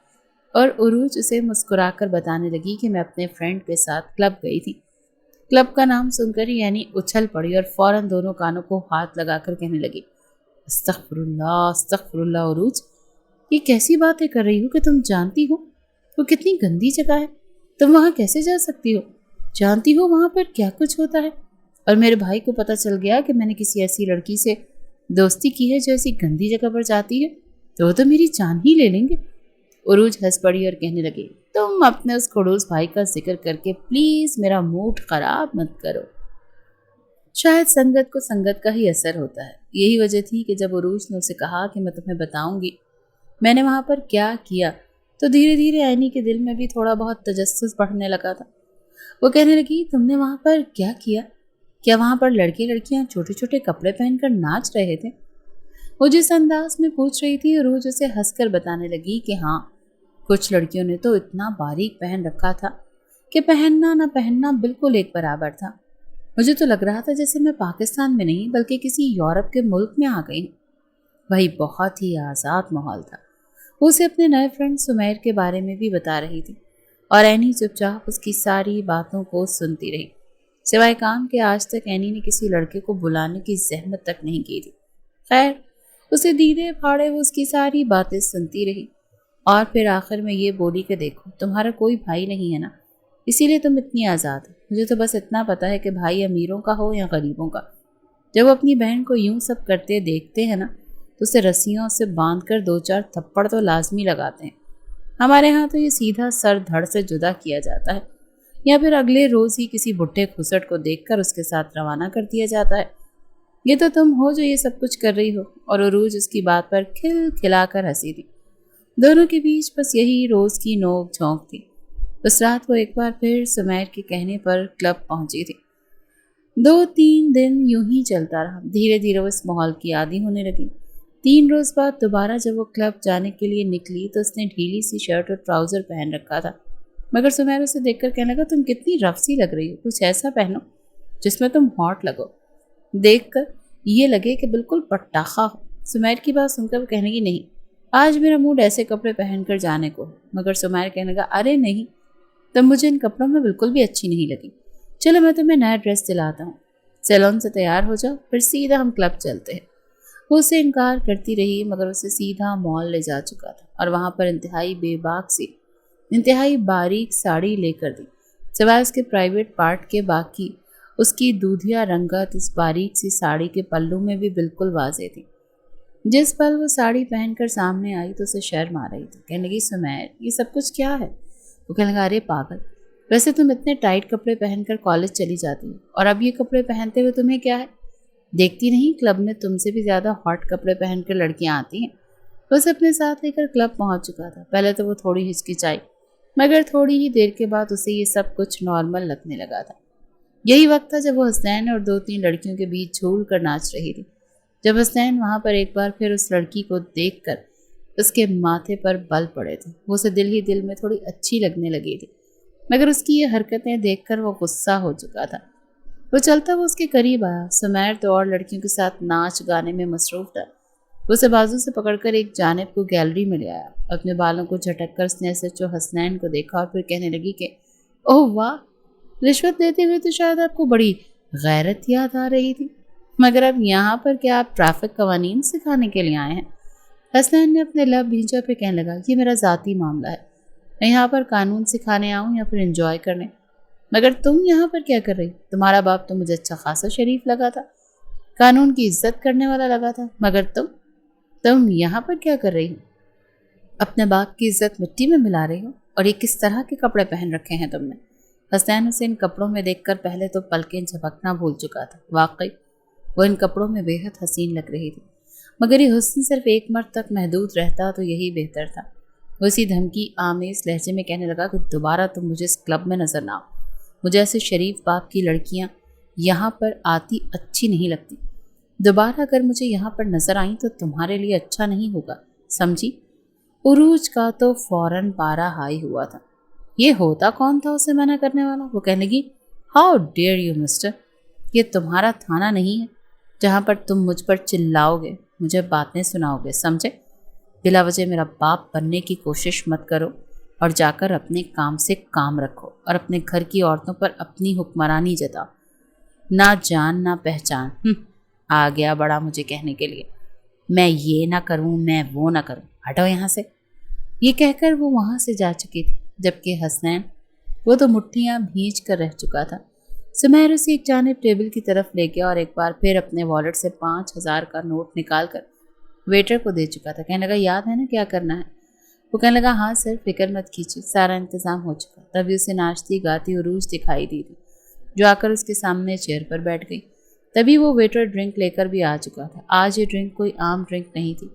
और उरूज उसे मुस्कुराकर बताने लगी कि मैं अपने फ्रेंड के साथ क्लब गई थी। क्लब का नाम सुनकर ही यानी उछल पड़ी और फौरन दोनों कानों को हाथ लगाकर कहने लगी, अस्तगफिरुल्लाह अस्तगफिरुल्लाह उरूज, ये कैसी बातें कर रही हो कि तुम जानती हो वो कितनी गंदी जगह है, तुम वहाँ कैसे जा सकती हो? जानती हो वहाँ पर क्या कुछ होता है? और मेरे भाई को पता चल गया कि मैंने किसी ऐसी लड़की से दोस्ती की है जो ऐसी गंदी जगह पर जाती है तो वो तो मेरी जान ही ले लेंगे। उरूज हंस पड़ी और कहने लगी, तुम अपने उस खड़ूस भाई का जिक्र करके प्लीज मेरा मूड खराब मत करो। शायद संगत को संगत का ही असर होता है। यही वजह थी कि जब उरूज ने उसे कहा कि मैं तुम्हें बताऊंगी मैंने वहां पर क्या किया, तो धीरे धीरे ऐनी के दिल में भी थोड़ा बहुत तजस्सुस बढ़ने लगा था। वो कहने लगी, तुमने वहां पर क्या किया? क्या वहां पर लड़के लड़कियां छोटे छोटे कपड़े पहनकर नाच रहे थे? वो जिस अंदाज में पूछ रही थी उरूज उसे हंसकर बताने लगी कि हाँ, कुछ लड़कियों ने तो इतना बारीक पहन रखा था कि पहनना न पहनना बिल्कुल एक बराबर था। मुझे तो लग रहा था जैसे मैं पाकिस्तान में नहीं बल्कि किसी यूरोप के मुल्क में आ गई हूँ। वही बहुत ही आज़ाद माहौल था। वो उसे अपने नए फ्रेंड सुमैर के बारे में भी बता रही थी और एनी चुपचाप उसकी सारी बातों को सुनती रही। सिवाय काम के आज तक एनी ने किसी लड़के को बुलाने की जहमत तक नहीं की थी। खैर, उसे दीदे फाड़े वो उसकी सारी बातें सुनती रही और फिर आखिर में ये बोली कि देखो, तुम्हारा कोई भाई नहीं है ना, इसीलिए तुम इतनी आज़ाद हो। मुझे तो बस इतना पता है कि भाई अमीरों का हो या गरीबों का, जब वो अपनी बहन को यूं सब करते देखते हैं ना तो उसे रस्सियों से बांध कर 2-4 थप्पड़ तो लाजमी लगाते हैं। हमारे यहाँ तो ये सीधा सर धड़ से जुदा किया जाता है, या फिर अगले रोज ही किसी बुढ़े खुसट को देखकर उसके साथ रवाना कर दिया जाता है। ये तो तुम हो जो ये सब कुछ कर रही हो। और उरूज उसकी बात पर खिल खिलाकर हंसी थी। दोनों के बीच बस यही रोज की नोक झोंक थी। उस रात वो एक बार फिर सुमैर के कहने पर क्लब पहुंची थी। 2-3 दिन यूं ही चलता रहा। धीरे धीरे वो इस माहौल की आदी होने लगी। 3 रोज बाद दोबारा जब वो क्लब जाने के लिए निकली तो उसने ढीली सी शर्ट और ट्राउजर पहन रखा था। मगर सुमैर उसे देखकर कहने लगा, तुम कितनी रफ सी लग रही हो, कुछ ऐसा पहनो जिसमें तुम हॉट लगो, देखकर ये लगे कि बिल्कुल पटाखा हो। सुमैर की बात सुनकर वो कहने की, नहीं, आज मेरा मूड ऐसे कपड़े पहनकर जाने को है। मगर सुमैर कहने लगा, अरे नहीं, तुम मुझे इन कपड़ों में बिल्कुल भी अच्छी नहीं लगी। चलो मैं तुम्हें नया ड्रेस दिलाता हूँ, सैलून से तैयार हो जाओ, फिर सीधा हम क्लब चलते हैं। वो उसे इनकार करती रही, मगर उसे सीधा मॉल ले जा चुका था और वहाँ पर इंतहाई बेबाक सी, इंतहाई बारीक साड़ी लेकर दी। सिवाय उसके प्राइवेट पार्ट के बाकी उसकी दूधिया रंगत इस बारीक सी साड़ी के पल्लू में भी बिल्कुल वाज़ेह थी। जिस पल वो साड़ी पहनकर सामने आई तो उसे शर्म आ रही थी। कहने लगी, सुमैर ये सब कुछ क्या है? वो कहने लगा, अरे पागल, वैसे तुम इतने टाइट कपड़े पहनकर कॉलेज चली जाती हो और अब ये कपड़े पहनते हुए तुम्हें क्या है? देखती नहीं क्लब में तुमसे भी ज़्यादा हॉट कपड़े पहनकर लड़कियां आती हैं। वो उसे अपने साथ लेकर क्लब पहुंच चुका था। पहले तो वो थोड़ी हिचकिचाई, मगर थोड़ी ही देर के बाद उसे ये सब कुछ नॉर्मल लगने लगा था। यही वक्त था जब वो हसनैन और 2-3 लड़कियों के बीच झूल कर नाच रही थी। जब हसनैन वहां पर एक बार फिर उस लड़की को देखकर उसके माथे पर बल पड़े थे। वो उसे दिल ही दिल में थोड़ी अच्छी लगने लगी थी, मगर उसकी ये हरकतें देखकर वो गुस्सा हो चुका था। वो चलता हुआ उसके करीब आया। सुमैर तो और लड़कियों के साथ नाच गाने में मसरूफ था। वो उसे बाजू से पकड़कर एक जानिब को गैलरी में ले आया। अपने बालों को झटक कर उसने SHO हसनैन को देखा और फिर कहने लगी कि ओह वाह, रिश्वत देते हुए तो शायद आपको बड़ी गैरत याद आ रही थी, मगर अब यहाँ पर क्या आप ट्रैफिक कवानीन सिखाने के लिए आए हैं? हसनैन ने अपने लब भींचा, फिर कहने लगा, ये मेरा ज़ाती मामला है, मैं यहाँ पर कानून सिखाने आऊँ या फिर एंजॉय करने। मगर तुम यहाँ पर क्या कर रही? तुम्हारा बाप तो मुझे अच्छा खासा शरीफ लगा था, कानून की इज्जत करने वाला लगा था, मगर तुम यहाँ पर क्या कर रही हो? अपने बाप की इज्जत मिट्टी में मिला रही हो? और ये किस तरह के कपड़े पहन रखे हैं तुमने? हसनैन उसे इन कपड़ों में देखकर पहले तो पलकें झपकना भूल चुका था। वाकई वो इन कपड़ों में बेहद हसीन लग रही थी, मगर ये हुस्न सिर्फ एक मर्द तक महदूद रहता तो यही बेहतर था। वो इसी धमकी आमेज लहजे में कहने लगा कि दोबारा तुम मुझे इस क्लब में नजर ना आओ। मुझे ऐसे शरीफ बाप की लड़कियां यहाँ पर आती अच्छी नहीं लगती। दोबारा अगर मुझे यहाँ पर नजर आई तो तुम्हारे लिए अच्छा नहीं होगा, समझी? उरूज का तो फौरन पारा हाई हुआ था। ये होता कौन था उसे मना करने वाला? वो कहने लगी, हाउ डेयर यू मिस्टर, ये तुम्हारा थाना नहीं है जहाँ पर तुम मुझ पर चिल्लाओगे, मुझे बातें सुनाओगे, समझे? बिला वजह मेरा बाप बनने की कोशिश मत करो और जाकर अपने काम से काम रखो और अपने घर की औरतों पर अपनी हुक्मरानी जताओ। ना जान ना पहचान, आ गया बड़ा मुझे कहने के लिए, मैं ये ना करूं, मैं वो ना करूं, हटो यहाँ से। ये कहकर वो वहाँ से जा चुकी थी, जबकि हसनैन वो तो मुट्ठियाँ भींच कर रह चुका था। सुमैर उसे एक जानिब टेबल की तरफ ले गया और एक बार फिर अपने वॉलेट से 5,000 का नोट निकाल कर वेटर को दे चुका था। कहने लगा, याद है ना क्या करना है? वो कहने लगा, हाँ सर, फिक्र मत कीजिए, सारा इंतजाम हो चुका। तभी उसे नाचती गाती उरूज दिखाई दी थी, जो आकर उसके सामने चेयर पर बैठ गई। तभी वो वेटर ड्रिंक लेकर भी आ चुका था। आज ये ड्रिंक कोई आम ड्रिंक नहीं थी,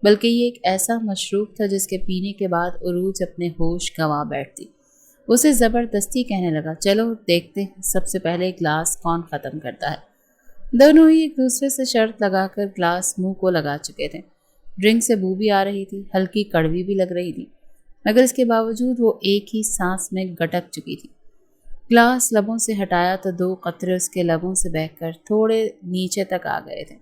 बल्कि ये एक ऐसा मशरूब था जिसके पीने के बाद उरूज अपने होश गंवा बैठती। उसे ज़बरदस्ती कहने लगा, चलो देखते हैं सबसे पहले ग्लास कौन ख़त्म करता है। दोनों ही एक दूसरे से शर्त लगाकर ग्लास मुंह को लगा चुके थे। ड्रिंक से बू भी आ रही थी, हल्की कड़वी भी लग रही थी, मगर इसके बावजूद वो एक ही सांस में गटक चुकी थी। ग्लास लबों से हटाया तो 2 कतरे उसके लबों से बहकर थोड़े नीचे तक आ गए थे।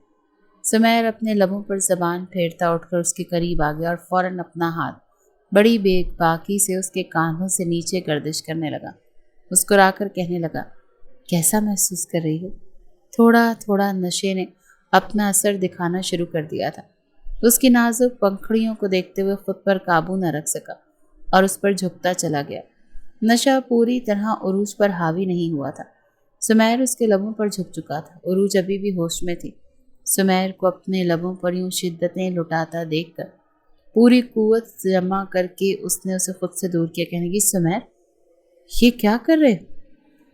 सुमैर अपने लबों पर ज़बान फेरता उठकर उसके करीब आ गया और फौरन अपना हाथ बड़ी बेबाकी से उसके कांधों से नीचे गर्दिश करने लगा। मुस्कुराकर कहने लगा, कैसा महसूस कर रही हो? थोड़ा थोड़ा नशे ने अपना असर दिखाना शुरू कर दिया था। उसकी नाजुक पंखुड़ियों को देखते हुए खुद पर काबू न रख सका और उस पर झुकता चला गया। नशा पूरी तरह उरूज पर हावी नहीं हुआ था। सुमैर उसके लबों पर झुक चुका था। उरूज अभी भी होश में थी। सुमैर को अपने लबों पर यूं शिद्दतें लुटाता देखकर पूरी कुव्वत जमा करके उसने उसे खुद से दूर किया, कहने लगी, सुमैर ये क्या कर रहे हो?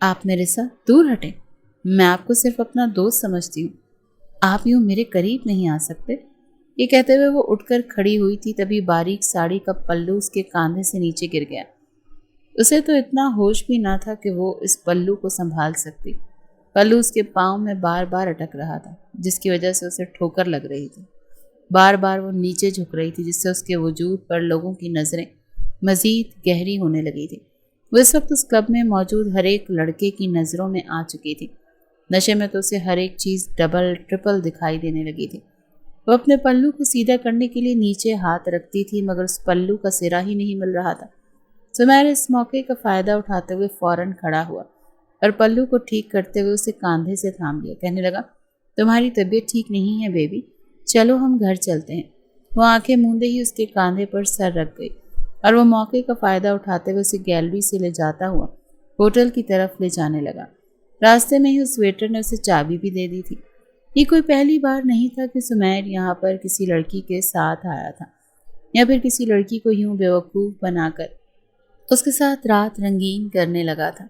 आप मेरे साथ दूर हटें। मैं आपको सिर्फ अपना दोस्त समझती हूँ, आप यूं मेरे करीब नहीं आ सकते। ये कहते हुए वो उठकर खड़ी हुई थी, तभी बारीक साड़ी का पल्लू उसके कांधे से नीचे गिर गया। उसे तो इतना होश भी ना था कि वो इस पल्लू को संभाल सकती। पल्लू उसके पाँव में बार बार अटक रहा था, जिसकी वजह से उसे ठोकर लग रही थी। बार बार वो नीचे झुक रही थी, जिससे उसके वजूद पर लोगों की नज़रें मज़ीद गहरी होने लगी थी। वो इस वक्त उस क्लब में मौजूद हर एक लड़के की नज़रों में आ चुकी थी। नशे में तो उसे हर एक चीज़ डबल ट्रिपल दिखाई देने लगी थी। वो अपने पल्लू को सीधा करने के लिए नीचे हाथ रखती थी, मगर उस पल्लू का सिरा ही नहीं मिल रहा था। सुमैर इस मौके का फ़ायदा उठाते हुए फ़ौरन खड़ा हुआ और पल्लू को ठीक करते हुए उसे कांधे से थाम लिया। कहने लगा, तुम्हारी तबीयत ठीक नहीं है बेबी, चलो हम घर चलते हैं। वो आंखें मूंदे ही उसके कांधे पर सर रख गई और वो मौके का फ़ायदा उठाते हुए उसे गैलरी से ले जाता हुआ होटल की तरफ ले जाने लगा। रास्ते में ही उस वेटर ने उसे चाबी भी दे दी थी। ये कोई पहली बार नहीं था कि सुमैर यहाँ पर किसी लड़की के साथ आया था, या फिर किसी लड़की को यूं बेवकूफ़ बनाकर उसके साथ रात रंगीन करने लगा था।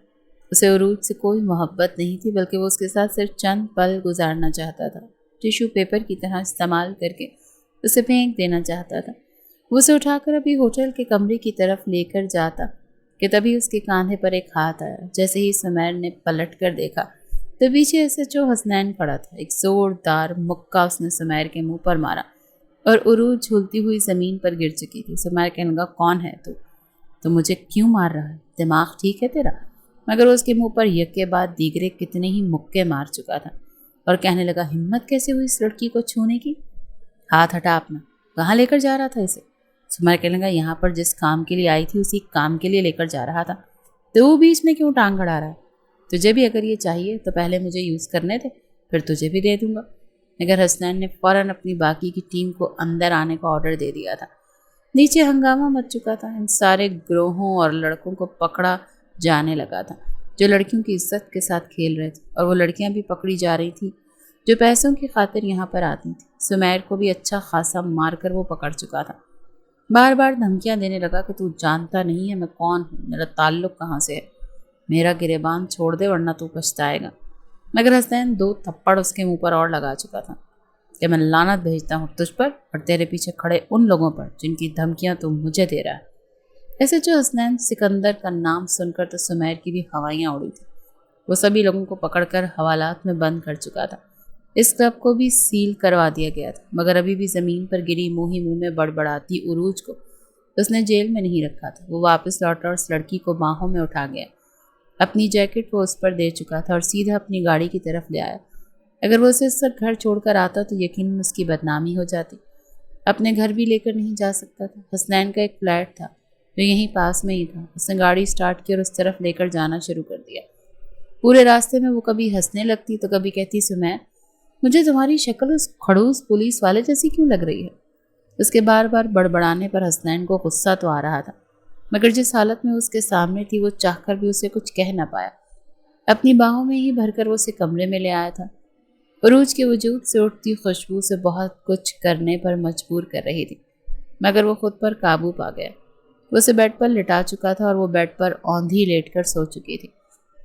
उसे उरूज से कोई मोहब्बत नहीं थी, बल्कि वो उसके साथ सिर्फ चंद पल गुजारना चाहता था। टिश्यू पेपर की तरह इस्तेमाल करके उसे फेंक देना चाहता था। वो उसे उठाकर अभी होटल के कमरे की तरफ लेकर जाता कि तभी उसके कांधे पर एक हाथ आया। जैसे ही सुमैर ने पलट कर देखा तो पीछे SHO हसनैन खड़ा था। एक जोरदार मुक्का उसने सुमैर के मुंह पर मारा और उरूज झूलती हुई ज़मीन पर गिर चुकी थी। सुमैर कहने लगा, कौन है तू? तो मुझे क्यों मार रहा है? दिमाग ठीक है तेरा? मगर उसके मुंह पर एक के बाद दीगरे कितने ही मुक्के मार चुका था और कहने लगा, हिम्मत कैसे हुई इस लड़की को छूने की? हाथ हटा अपना, कहाँ लेकर जा रहा था इसे? सुमैर कहने लगा, यहाँ पर जिस काम के लिए आई थी उसी काम के लिए लेकर जा रहा था, तो वो बीच में क्यों टांग अड़ा रहा है? तुझे भी अगर ये चाहिए तो पहले मुझे यूज़ करने दे, फिर तुझे भी दे दूंगा। मगर हसनैन ने फ़ौरन अपनी बाकी की टीम को अंदर आने का ऑर्डर दे दिया था। नीचे हंगामा मच चुका था। इन सारे ग्रोहों और लड़कों को पकड़ा जाने लगा था जो लड़कियों की इज्जत के साथ खेल रहे थे, और वो लड़कियां भी पकड़ी जा रही थी जो पैसों की खातिर यहाँ पर आती थी। सुमैर को भी अच्छा खासा मार कर वो पकड़ चुका था। बार बार धमकियाँ देने लगा कि तू जानता नहीं है मैं कौन हूँ, मेरा ताल्लुक कहाँ से है, मेरा गिरेबान छोड़ दे वरना तू पछताएगा। मगर हसनैन 2 थप्पड़ उसके मुंह पर और लगा चुका था कि मैं लानत भेजता हूँ तुझ पर और तेरे पीछे खड़े उन लोगों पर जिनकी धमकियाँ तू मुझे दे रहा है। SHO हसनैन सिकंदर का नाम सुनकर तो सुमैर की भी हवाइयाँ उड़ी थी। वो सभी लोगों को पकड़कर हवालात में बंद कर चुका था। इस क्लब को भी सील करवा दिया गया था, मगर अभी भी ज़मीन पर गिरी मुँह में बड़बड़ाती उरूज को उसने जेल में नहीं रखा था। वो वापस लौटा और उस लड़की को बाहों में उठा गया। अपनी जैकेट वो उस पर दे चुका था और सीधा अपनी गाड़ी की तरफ ले आया। अगर वो उसे इस वक्त घर छोड़कर आता तो यकीनन उसकी बदनामी हो जाती। अपने घर भी लेकर नहीं जा सकता था। हसनैन का एक फ्लैट था जो यहीं पास में ही था। उसने गाड़ी स्टार्ट की और उस तरफ लेकर जाना शुरू कर दिया। पूरे रास्ते में वो कभी हंसने लगती तो कभी कहती, सुमैर मुझे तुम्हारी शक्ल उस खड़ूस पुलिस वाले जैसी क्यों लग रही है? उसके बार बार बड़बड़ाने पर हसनैन को गुस्सा तो आ रहा था, मगर जिस हालत में उसके सामने थी वो चाहकर भी उसे कुछ कह न पाया। अपनी बाहों में ही भरकर वो उसे कमरे में ले आया था। उरूज के वजूद से उठती खुशबू से बहुत कुछ करने पर मजबूर कर रही थी, मगर वो खुद पर काबू पा गया। वो उसे बेड पर लिटा चुका था और वो बेड पर औंधी लेटकर सो चुकी थी,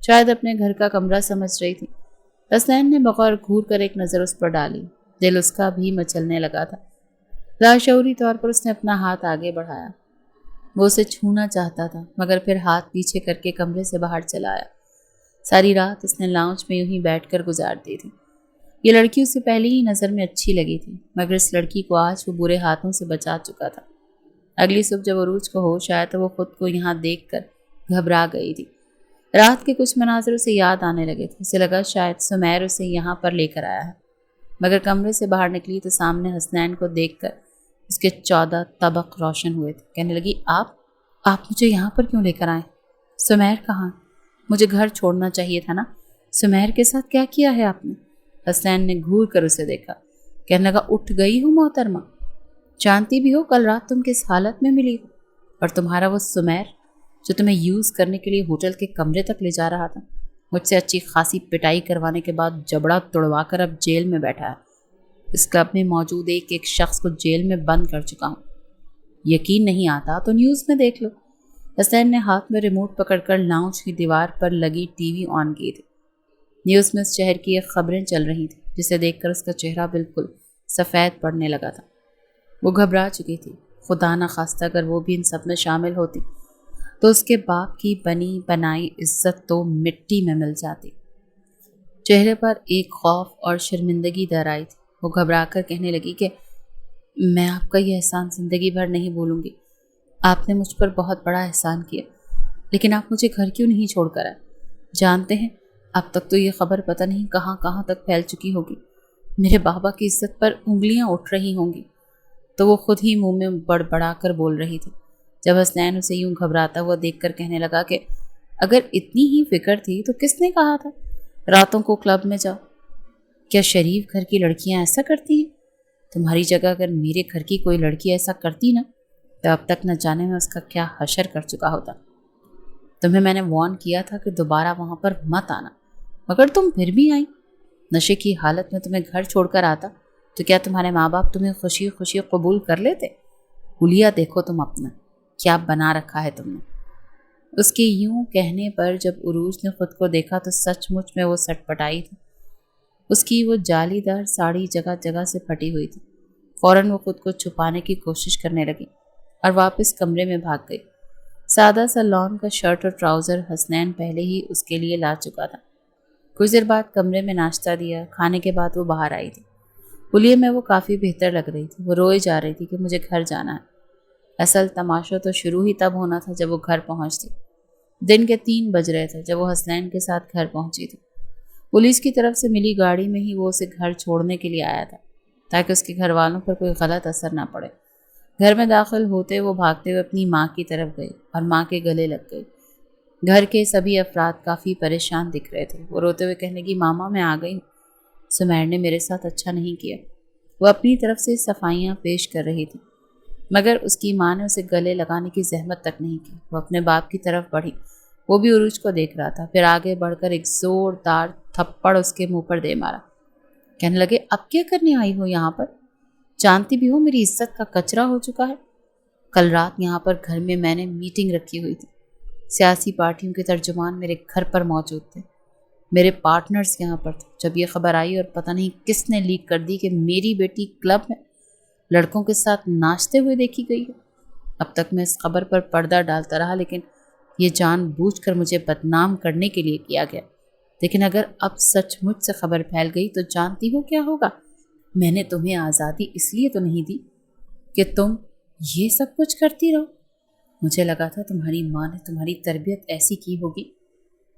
शायद अपने घर का कमरा समझ रही थी। हसनैन ने बगौर घूर कर एक नज़र उस पर डाली। दिल उसका भी मचलने लगा था। लाशऊरी तौर पर उसने अपना हाथ आगे बढ़ाया। वो उसे छूना चाहता था, मगर फिर हाथ पीछे करके कमरे से बाहर चला आया। सारी रात उसने लाउंज में यूं ही बैठकर गुजार दी थी। ये लड़की उसे पहले ही नज़र में अच्छी लगी थी, मगर इस लड़की को आज वो बुरे हाथों से बचा चुका था। अगली सुबह जब अरूज को होश आया तो वो खुद को यहाँ देखकर घबरा गई थी। रात के कुछ मनाज़र उसे याद आने लगे थे। उसे लगा शायद सुमैर उसे यहाँ पर लेकर आया है, मगर कमरे से बाहर निकली तो सामने हसनैन को देखकर उसके 14 तबक रोशन हुए थे। कहने लगी, आप मुझे यहाँ पर क्यों लेकर आए? सुमैर कहाँ? मुझे घर छोड़ना चाहिए था ना। सुमैर के साथ क्या किया है आपने? हसनैन ने घूर कर उसे देखा। कहने लगा, उठ गई हूँ मोहतरमा, जानती भी हो कल रात तुम किस हालत में मिली हो, और तुम्हारा वो सुमैर जो तुम्हें यूज़ करने के लिए होटल के कमरे तक ले जा रहा था, मुझसे अच्छी खासी पिटाई करवाने के बाद जबड़ा तोड़वा कर अब जेल में बैठा है। इस क्लब में मौजूद एक एक शख्स को जेल में बंद कर चुका हूँ। यकीन नहीं आता तो न्यूज़ में देख लो। हसनैन ने हाथ में रिमोट पकड़कर लाउंज की दीवार पर लगी टीवी ऑन की थी। न्यूज़ में इस शहर की एक खबरें चल रही थी, जिसे देखकर उसका चेहरा बिल्कुल सफ़ेद पड़ने लगा था। वो घबरा चुकी थी। खुदा न खास्ता अगर वो भी इन सब में शामिल होती तो उसके बाप की बनी बनाई इज्जत तो मिट्टी में मिल जाती। चेहरे पर एक खौफ और शर्मिंदगी दर आई थी। वो घबरा कर कहने लगी कि मैं आपका ये एहसान ज़िंदगी भर नहीं भूलूंगी। आपने मुझ पर बहुत बड़ा एहसान किया, लेकिन आप मुझे घर क्यों नहीं छोड़कर आए? जानते हैं, अब तक तो ये खबर पता नहीं कहाँ कहाँ तक फैल चुकी होगी। मेरे बाबा की इज्जत पर उंगलियां उठ रही होंगी। तो वो खुद ही मुंह में बड़बड़ा कर बोल रही थी, जब हसनैन उसे यूं घबराता हुआ देखकर कहने लगा कि अगर इतनी ही फिक्र थी तो किसने कहा था रातों को क्लब में जाओ? क्या शरीफ घर की लड़कियां ऐसा करती हैं? तुम्हारी जगह अगर मेरे घर की कोई लड़की ऐसा करती ना, तो अब तक न जाने में उसका क्या हशर कर चुका होता। तुम्हें मैंने वार्न किया था कि दोबारा वहां पर मत आना, मगर तुम फिर भी आई। नशे की हालत में तुम्हें घर छोड़कर आता तो क्या तुम्हारे माँ बाप तुम्हें खुशी खुशी कबूल कर लेते? हुलिया देखो तुम अपना, क्या बना रखा है तुमने। उसके यूं कहने पर जब उरूज ने खुद को देखा तो सचमुच में वो सटपटाई थी। उसकी वो जालीदार साड़ी जगह जगह से फटी हुई थी। फौरन वो खुद को छुपाने की कोशिश करने लगी और वापस कमरे में भाग गई। सादा सा लॉन का शर्ट और ट्राउज़र हसनैन पहले ही उसके लिए ला चुका था। कुछ देर बाद कमरे में नाश्ता दिया। खाने के बाद वो बाहर आई थी। हुलिये में वो काफ़ी बेहतर लग रही थी। वो रोए जा रही थी कि मुझे घर जाना है। असल तमाशा तो शुरू ही तब होना था जब वो घर पहुंचती। दिन के 3 बज रहे थे जब वो हसनैन के साथ घर पहुंची थी। पुलिस की तरफ से मिली गाड़ी में ही वो उसे घर छोड़ने के लिए आया था, ताकि उसके घर वालों पर कोई गलत असर ना पड़े। घर में दाखिल होते वो भागते हुए अपनी माँ की तरफ गई और माँ के गले लग गई। घर के सभी अफराद काफ़ी परेशान दिख रहे थे। वो रोते हुए कहने लगी, मामा मैं आ गई। सुमैर ने मेरे साथ अच्छा नहीं किया। वो अपनी तरफ से सफाइयाँ पेश कर रही थी, मगर उसकी माँ ने उसे गले लगाने की जहमत तक नहीं की। वो अपने बाप की तरफ बढ़ी। वो भी उरूज को देख रहा था। फिर आगे बढ़कर एक जोरदार थप्पड़ उसके मुंह पर दे मारा। कहने लगे, अब क्या करने आई हो यहाँ पर? जानती भी हो मेरी इज्जत का कचरा हो चुका है। कल रात यहाँ पर घर में मैंने मीटिंग रखी हुई थी। सियासी पार्टियों के तर्जुमान मेरे घर पर मौजूद थे। मेरे पार्टनर्स यहाँ पर थे। जब ये खबर आई और पता नहीं किसने लीक कर दी कि मेरी बेटी क्लब में लड़कों के साथ नाचते हुए देखी गई है। अब तक मैं इस खबर पर पर्दा डालता रहा, लेकिन ये जानबूझकर मुझे बदनाम करने के लिए किया गया। लेकिन अगर अब सचमुच से खबर फैल गई तो जानती हो क्या होगा? मैंने तुम्हें आज़ादी इसलिए तो नहीं दी कि तुम ये सब कुछ करती रहो। मुझे लगा था तुम्हारी माँ ने तुम्हारी तरबियत ऐसी की होगी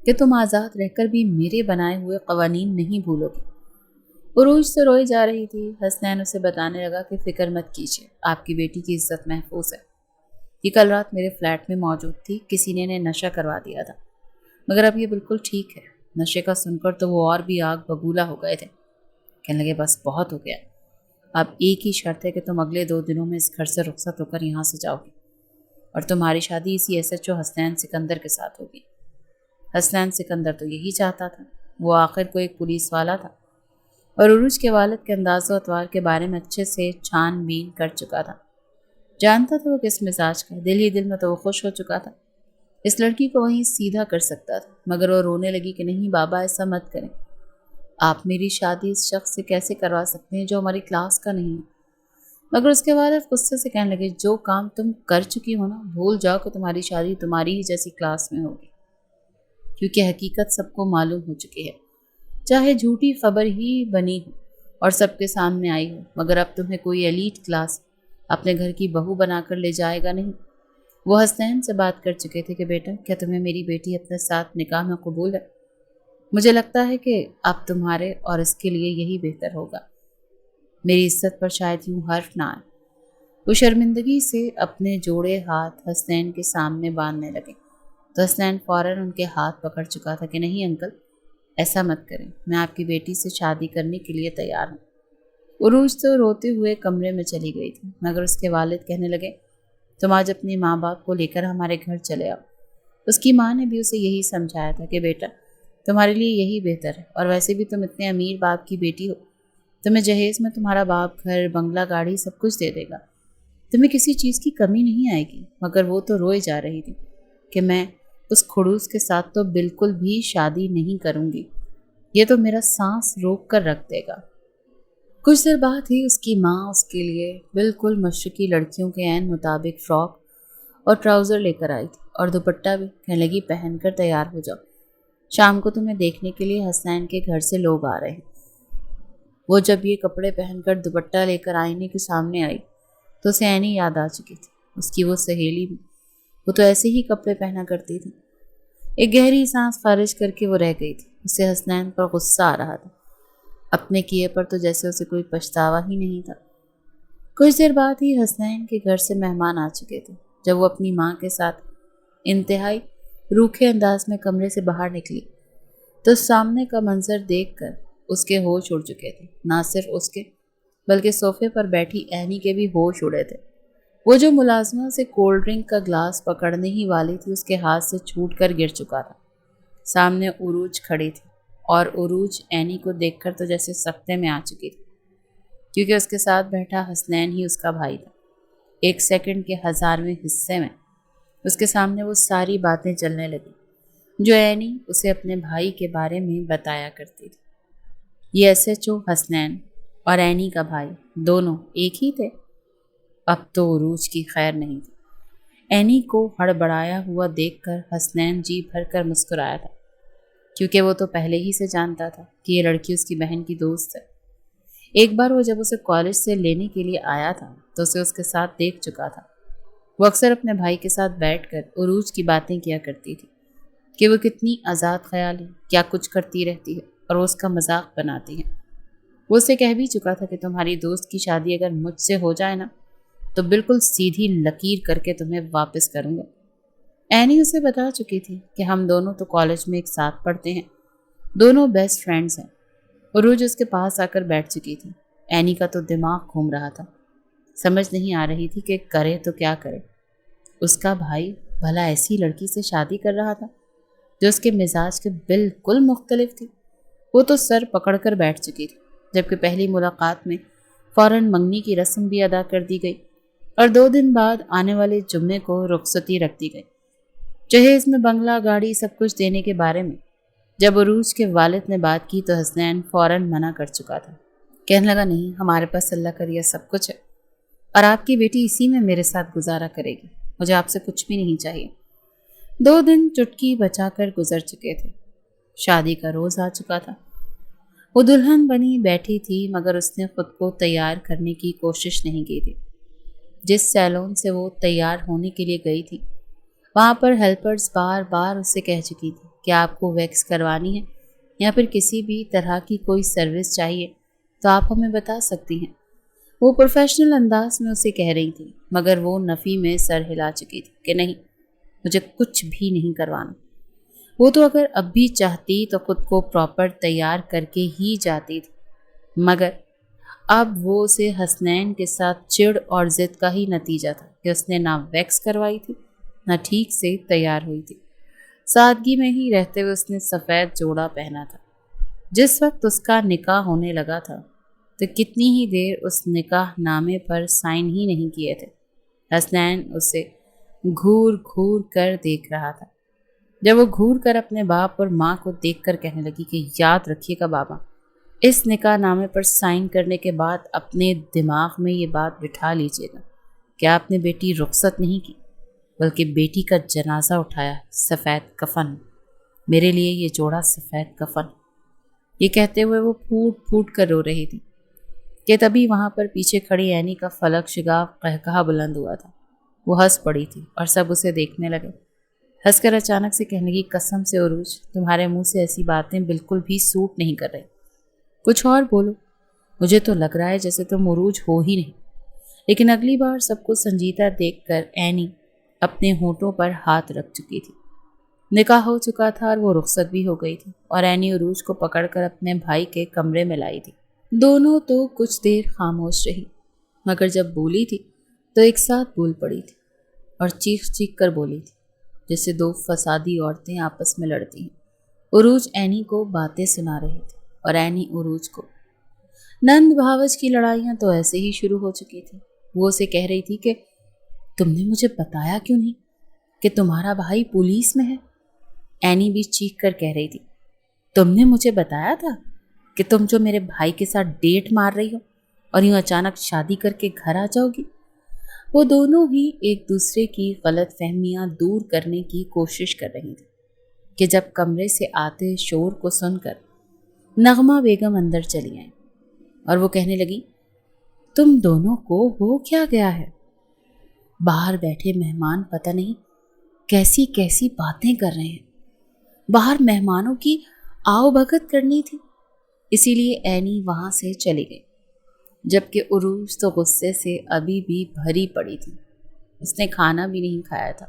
कि तुम आज़ाद रहकर भी मेरे बनाए हुए कवानीन नहीं भूलोगे। उरूज से रोई जा रही थी। हसनैन उसे बताने लगा कि फिक्र मत कीजिए, आपकी बेटी की इज्जत महफूज है। ये कल रात मेरे फ्लैट में मौजूद थी। किसी ने नशा करवा दिया था, मगर अब ये बिल्कुल ठीक है। नशे का सुनकर तो वो और भी आग बबूला हो गए थे। कहने लगे, बस बहुत हो गया। अब एक ही शर्त है कि तुम अगले 2 दिनों में इस घर से रुखसत होकर यहाँ से जाओगी और तुम्हारी शादी इसी SHO हसनैन सिकंदर के साथ होगी। हसनैन सिकंदर तो यही चाहता था। वो आखिर को एक पुलिस वाला था और उरूज के वालिद के अंदाज़ो अतवार के बारे में अच्छे से छानबीन कर चुका था। जानता था वो किस मिजाज का। दिल ही दिल में तो वो खुश हो चुका था। इस लड़की को वहीं सीधा कर सकता था, मगर वो रोने लगी कि नहीं बाबा, ऐसा मत करें। आप मेरी शादी इस शख्स से कैसे करवा सकते हैं जो हमारी क्लास का नहीं है? मगर उसके बाद गुस्से से कहने लगे, जो काम तुम कर चुकी हो ना, भूल जाओ कि तुम्हारी शादी तुम्हारी ही जैसी क्लास में होगी, क्योंकि हकीकत सबको मालूम हो चुकी है। चाहे झूठी खबर ही बनी हो और सबके सामने आई हो, मगर अब तुम्हें कोई एलीट क्लास अपने घर की बहू बनाकर ले जाएगा नहीं। वो हसनैन से बात कर चुके थे कि बेटा, क्या तुम्हें मेरी बेटी अपने साथ निकाह में कबूल है? मुझे लगता है कि अब तुम्हारे और इसके लिए यही बेहतर होगा। मेरी इज्जत पर शायद यूं हर्फ ना आए। वो शर्मिंदगी से अपने जोड़े हाथ हसनैन के सामने बांधने लगे, तो हसनैन फौरन उनके हाथ पकड़ चुका था कि नहीं अंकल, ऐसा मत करें। मैं आपकी बेटी से शादी करने के लिए तैयार हूँ। उरूज तो रोते हुए कमरे में चली गई थी, मगर उसके वालिद कहने लगे, तुम आज अपने माँ बाप को लेकर हमारे घर चले आओ। उसकी माँ ने भी उसे यही समझाया था कि बेटा, तुम्हारे लिए यही बेहतर है, और वैसे भी तुम इतने अमीर बाप की बेटी हो, तुम्हें जहेज में तुम्हारा बाप घर, बंगला, गाड़ी सब कुछ दे देगा। तुम्हें किसी चीज़ की कमी नहीं आएगी। मगर वो तो रोए जा रही थी कि मैं उस खड़ूस के साथ तो बिल्कुल भी शादी नहीं करूँगी, ये तो मेरा सांस रोक कर रख देगा। कुछ देर बाद ही उसकी माँ उसके लिए बिल्कुल मशरकी लड़कियों के ऐन मुताबिक फ्रॉक और ट्राउज़र लेकर आई थी और दुपट्टा भी। कहने लगी, पहन कर तैयार हो जाओ, शाम को तुम्हें देखने के लिए हसनैन के घर से लोग आ रहे हैं। वो जब ये कपड़े पहनकर दुपट्टा लेकर आईने के सामने आई तो उसे ऐनी याद आ चुकी थी। उसकी वो सहेली भी, वो तो ऐसे ही कपड़े पहना करती थी। एक गहरी सांस खारिज करके वो रह गई थी। उसे हसनैन पर गुस्सा आ रहा था। अपने किए पर तो जैसे उसे कोई पछतावा ही नहीं था। कुछ देर बाद ही हसनैन के घर से मेहमान आ चुके थे। जब वो अपनी माँ के साथ इंतहाई रूखे अंदाज में कमरे से बाहर निकली तो सामने का मंजर देखकर उसके होश उड़ चुके थे। ना सिर्फ उसके बल्कि सोफे पर बैठी ऐनी के भी होश उड़े थे। वो जो मुलाजमा से कोल्ड ड्रिंक का ग्लास पकड़ने ही वाली थी उसके हाथ से छूट कर गिर चुका था। सामने उरूज खड़ी थी और उरूज ऐनी को देखकर तो जैसे सख्ते में आ चुकी थी, क्योंकि उसके साथ बैठा हसनैन ही उसका भाई था। एक सेकंड के 1000वें हिस्से में उसके सामने वो सारी बातें चलने लगी जो ऐनी उसे अपने भाई के बारे में बताया करती थी। ये एसएचओ हसनैन और ऐनी का भाई दोनों एक ही थे। अब तो उरूज की खैर नहीं थी। ऐनी को हड़बड़ाया हुआ देखकर हसनैन जी भर कर मुस्कुराया था, क्योंकि वो तो पहले ही से जानता था कि ये लड़की उसकी बहन की दोस्त है। एक बार वो जब उसे कॉलेज से लेने के लिए आया था तो उसे उसके साथ देख चुका था। वो अक्सर अपने भाई के साथ बैठकर उरूज की बातें किया करती थी कि वो कितनी आज़ाद ख्याल है, क्या कुछ करती रहती है और वो उसका मजाक बनाती है। वो उसे कह भी चुका था कि तुम्हारी दोस्त की शादी अगर मुझसे हो जाए ना तो बिल्कुल सीधी लकीर करके तुम्हें वापस करूँगा। ऐनी उसे बता चुकी थी कि हम दोनों तो कॉलेज में एक साथ पढ़ते हैं, दोनों बेस्ट फ्रेंड्स हैं। उरूज उसके पास आकर बैठ चुकी थी। ऐनी का तो दिमाग घूम रहा था। समझ नहीं आ रही थी कि करे तो क्या करे। उसका भाई भला ऐसी लड़की से शादी कर रहा था जो उसके मिजाज के बिल्कुल मुख्तलिफ थी। वो तो सर पकड़कर बैठ चुकी थी, जबकि पहली मुलाकात में फौरन मंगनी की रस्म भी अदा कर दी गई और 2 दिन बाद आने वाले जुम्मे को रुखसती रख दी गई। जहेज में बंगला, गाड़ी सब कुछ देने के बारे में जब उरूज के वालिद ने बात की तो हसनैन फौरन मना कर चुका था। कहने लगा, नहीं, हमारे पास अल्लाह का दिया सब कुछ है और आपकी बेटी इसी में मेरे साथ गुजारा करेगी। मुझे आपसे कुछ भी नहीं चाहिए। 2 दिन चुटकी बचाकर गुजर चुके थे। शादी का रोज आ चुका था। वो दुल्हन बनी बैठी थी, मगर उसने खुद को तैयार करने की कोशिश नहीं की थी। जिस सैलून से वो तैयार होने के लिए गई थी वहाँ पर हेल्पर्स बार बार उससे कह चुकी थी कि आपको वैक्स करवानी है या फिर किसी भी तरह की कोई सर्विस चाहिए तो आप हमें बता सकती हैं। वो प्रोफेशनल अंदाज में उसे कह रही थी, मगर वो नफ़ी में सर हिला चुकी थी कि नहीं, मुझे कुछ भी नहीं करवाना। वो तो अगर अब भी चाहती तो खुद को प्रॉपर तैयार करके ही जाती थी, मगर अब वो उसे हसनैन के साथ चिढ़ और ज़िद का ही नतीजा था कि उसने ना वैक्स करवाई थी ना ठीक से तैयार हुई थी। सादगी में ही रहते हुए उसने सफ़ेद जोड़ा पहना था। जिस वक्त उसका निकाह होने लगा था तो कितनी ही देर उस निकाह नामे पर साइन ही नहीं किए थे। हसनैन उसे घूर घूर कर देख रहा था। जब वो घूर कर अपने बाप और माँ को देखकर कहने लगी कि याद रखिएगा बाबा, इस निकाह नामे पर साइन करने के बाद अपने दिमाग में ये बात बिठा लीजिएगा कि आपने बेटी रुखसत नहीं की बल्कि बेटी का जनाजा उठाया। सफ़ेद कफन, मेरे लिए ये जोड़ा सफ़ेद कफन। ये कहते हुए वो फूट फूट कर रो रही थी कि तभी वहाँ पर पीछे खड़ी ऐनी का फलक शिगाफ कहकहा बुलंद हुआ था। वो हंस पड़ी थी और सब उसे देखने लगे। हंसकर अचानक से कहने की, कसम से उरूज, तुम्हारे मुंह से ऐसी बातें बिल्कुल भी सूट नहीं कर रही। कुछ और बोलो, मुझे तो लग रहा है जैसे तुम उरूज हो ही नहीं। लेकिन अगली बार सबको संजीदा देखकर ऐनी अपने होठों पर हाथ रख चुकी थी। निकाह हो चुका था और वो रुखसत भी हो गई थी और ऐनी उरूज को पकड़कर अपने भाई के कमरे में लाई थी। दोनों तो कुछ देर खामोश रही, मगर जब बोली थी तो एक साथ बोल पड़ी थी और चीख चीख कर बोली थी जैसे 2 फसादी औरतें आपस में लड़ती हैं। उरूज ऐनी को बातें सुना रही थी और ऐनी उरूज को। नंद भावज की लड़ाइयाँ तो ऐसे ही शुरू हो चुकी थी। वो उसे कह रही थी कि तुमने मुझे बताया क्यों नहीं कि तुम्हारा भाई पुलिस में है। एनी भी चीख कर कह रही थी, तुमने मुझे बताया था कि तुम जो मेरे भाई के साथ डेट मार रही हो और यूं अचानक शादी करके घर आ जाओगी। वो दोनों ही एक दूसरे की गलत फहमियाँ दूर करने की कोशिश कर रही थी कि जब कमरे से आते शोर को सुनकर नगमा बेगम अंदर चली आई और वो कहने लगी, तुम दोनों को हो क्या गया है? बाहर बैठे मेहमान पता नहीं कैसी कैसी बातें कर रहे हैं। बाहर मेहमानों की आओ भगत करनी थी, इसीलिए एनी वहां से चली गई, जबकि उरूज तो गुस्से से अभी भी भरी पड़ी थी। उसने खाना भी नहीं खाया था।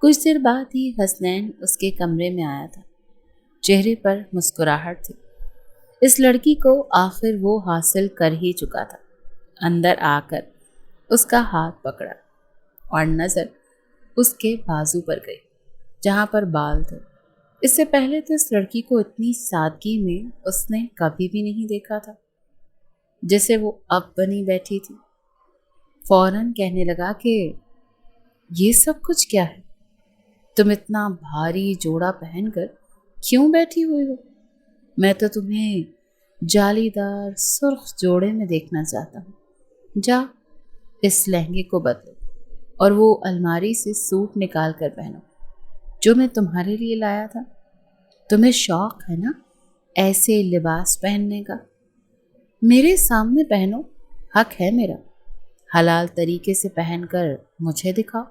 कुछ देर बाद ही हसनैन उसके कमरे में आया था। चेहरे पर मुस्कुराहट थी। इस लड़की को आखिर वो हासिल कर ही चुका था। अंदर आकर उसका हाथ पकड़ा और नज़र उसके बाजू पर गई जहाँ पर बाल थे। इससे पहले तो इस लड़की को इतनी सादगी में उसने कभी भी नहीं देखा था जैसे वो अब बनी बैठी थी। फौरन कहने लगा कि ये सब कुछ क्या है? तुम इतना भारी जोड़ा पहनकर क्यों बैठी हुई हो? मैं तो तुम्हें जालीदार सुर्ख जोड़े में देखना चाहता हूँ। जा, इस लहंगे को बदलो और वो अलमारी से सूट निकाल कर पहनो जो मैं तुम्हारे लिए लाया था। तुम्हें शौक है ना ऐसे लिबास पहनने का? मेरे सामने पहनो, हक है मेरा। हलाल तरीके से पहनकर मुझे दिखाओ।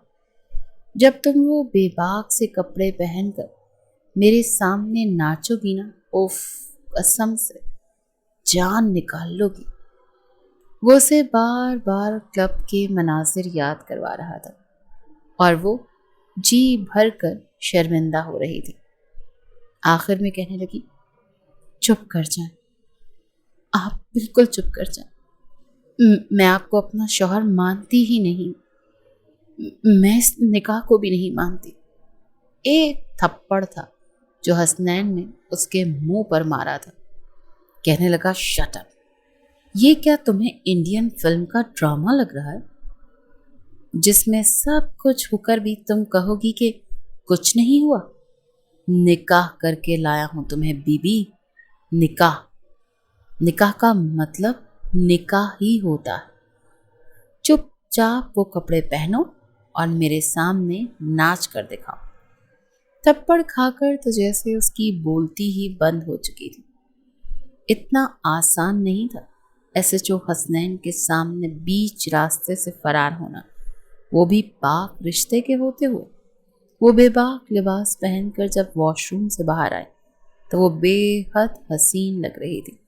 जब तुम वो बेबाक से कपड़े पहनकर मेरे सामने नाचोगी ना, उफ, कसम से जान निकाल लोगी। वो उसे बार बार क्लब के मनाजिर याद करवा रहा था और वो जी भर कर शर्मिंदा हो रही थी। आखिर में कहने लगी, चुप कर जाएं, आप बिल्कुल चुप कर जाएं। मैं आपको अपना शौहर मानती ही नहीं। मैं इस निकाह को भी नहीं मानती। एक थप्पड़ था जो हसनैन ने उसके मुंह पर मारा था। कहने लगा, शट अप। ये क्या तुम्हें इंडियन फिल्म का ड्रामा लग रहा है जिसमें सब कुछ होकर भी तुम कहोगी कि कुछ नहीं हुआ? निकाह करके लाया हूं तुम्हें बीबी। निकाह, निकाह का मतलब निकाह ही होता है। चुपचाप वो कपड़े पहनो और मेरे सामने नाच कर दिखाओ। थप्पड़ खाकर तो जैसे उसकी बोलती ही बंद हो चुकी थी। इतना आसान नहीं था एसएचओ हसनैन के सामने बीच रास्ते से फरार होना, वो भी पाक रिश्ते के होते हुए। वो बेबाक लिबास पहनकर जब वॉशरूम से बाहर आए तो वो बेहद हसीन लग रही थी।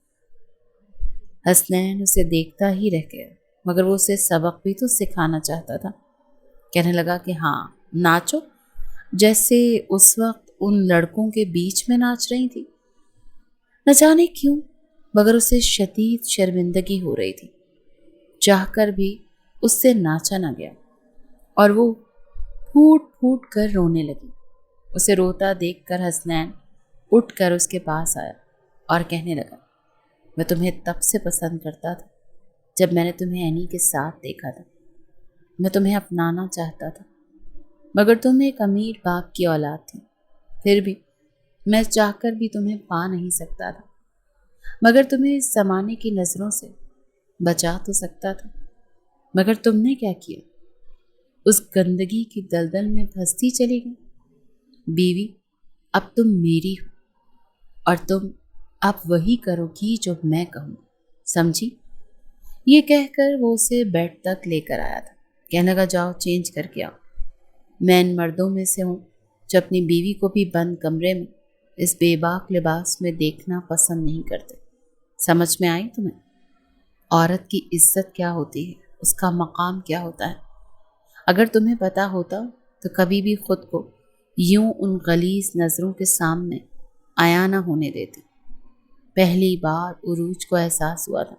हसनैन उसे देखता ही रह गया, मगर वो उसे सबक भी तो सिखाना चाहता था। कहने लगा कि हाँ, नाचो जैसे उस वक्त उन लड़कों के बीच में नाच रही थी। न जाने क्यों, मगर उसे शदीद शर्मिंदगी हो रही थी। चाहकर भी उससे नाचा न गया और वो फूट फूट कर रोने लगी। उसे रोता देखकर हसनैन उठकर उसके पास आया और कहने लगा, मैं तुम्हें तब से पसंद करता था जब मैंने तुम्हें एनी के साथ देखा था। मैं तुम्हें अपनाना चाहता था, मगर तुम एक अमीर बाप की औलाद थी। फिर भी मैं चाहकर भी तुम्हें पा नहीं सकता था, मगर तुम्हें इस जमाने की नज़रों से बचा तो सकता था। मगर तुमने क्या किया? उस गंदगी की दलदल में फंसती चली गई। बीवी, अब तुम मेरी हो और तुम अब वही करोगी जो मैं कहूँ, समझी? ये कहकर वो उसे बेड तक लेकर आया था। कहने लगा, जाओ चेंज करके आओ। मैं इन मर्दों में से हूँ जो अपनी बीवी को भी बंद कमरे में इस बेबाक लिबास में देखना पसंद नहीं करते। समझ में आई तुम्हें? औरत की इज्जत क्या होती है, उसका मकाम क्या होता है। अगर तुम्हें पता होता तो कभी भी खुद को यूं उन गलीज नज़रों के सामने आया ना होने देती। पहली बार उरूज को एहसास हुआ था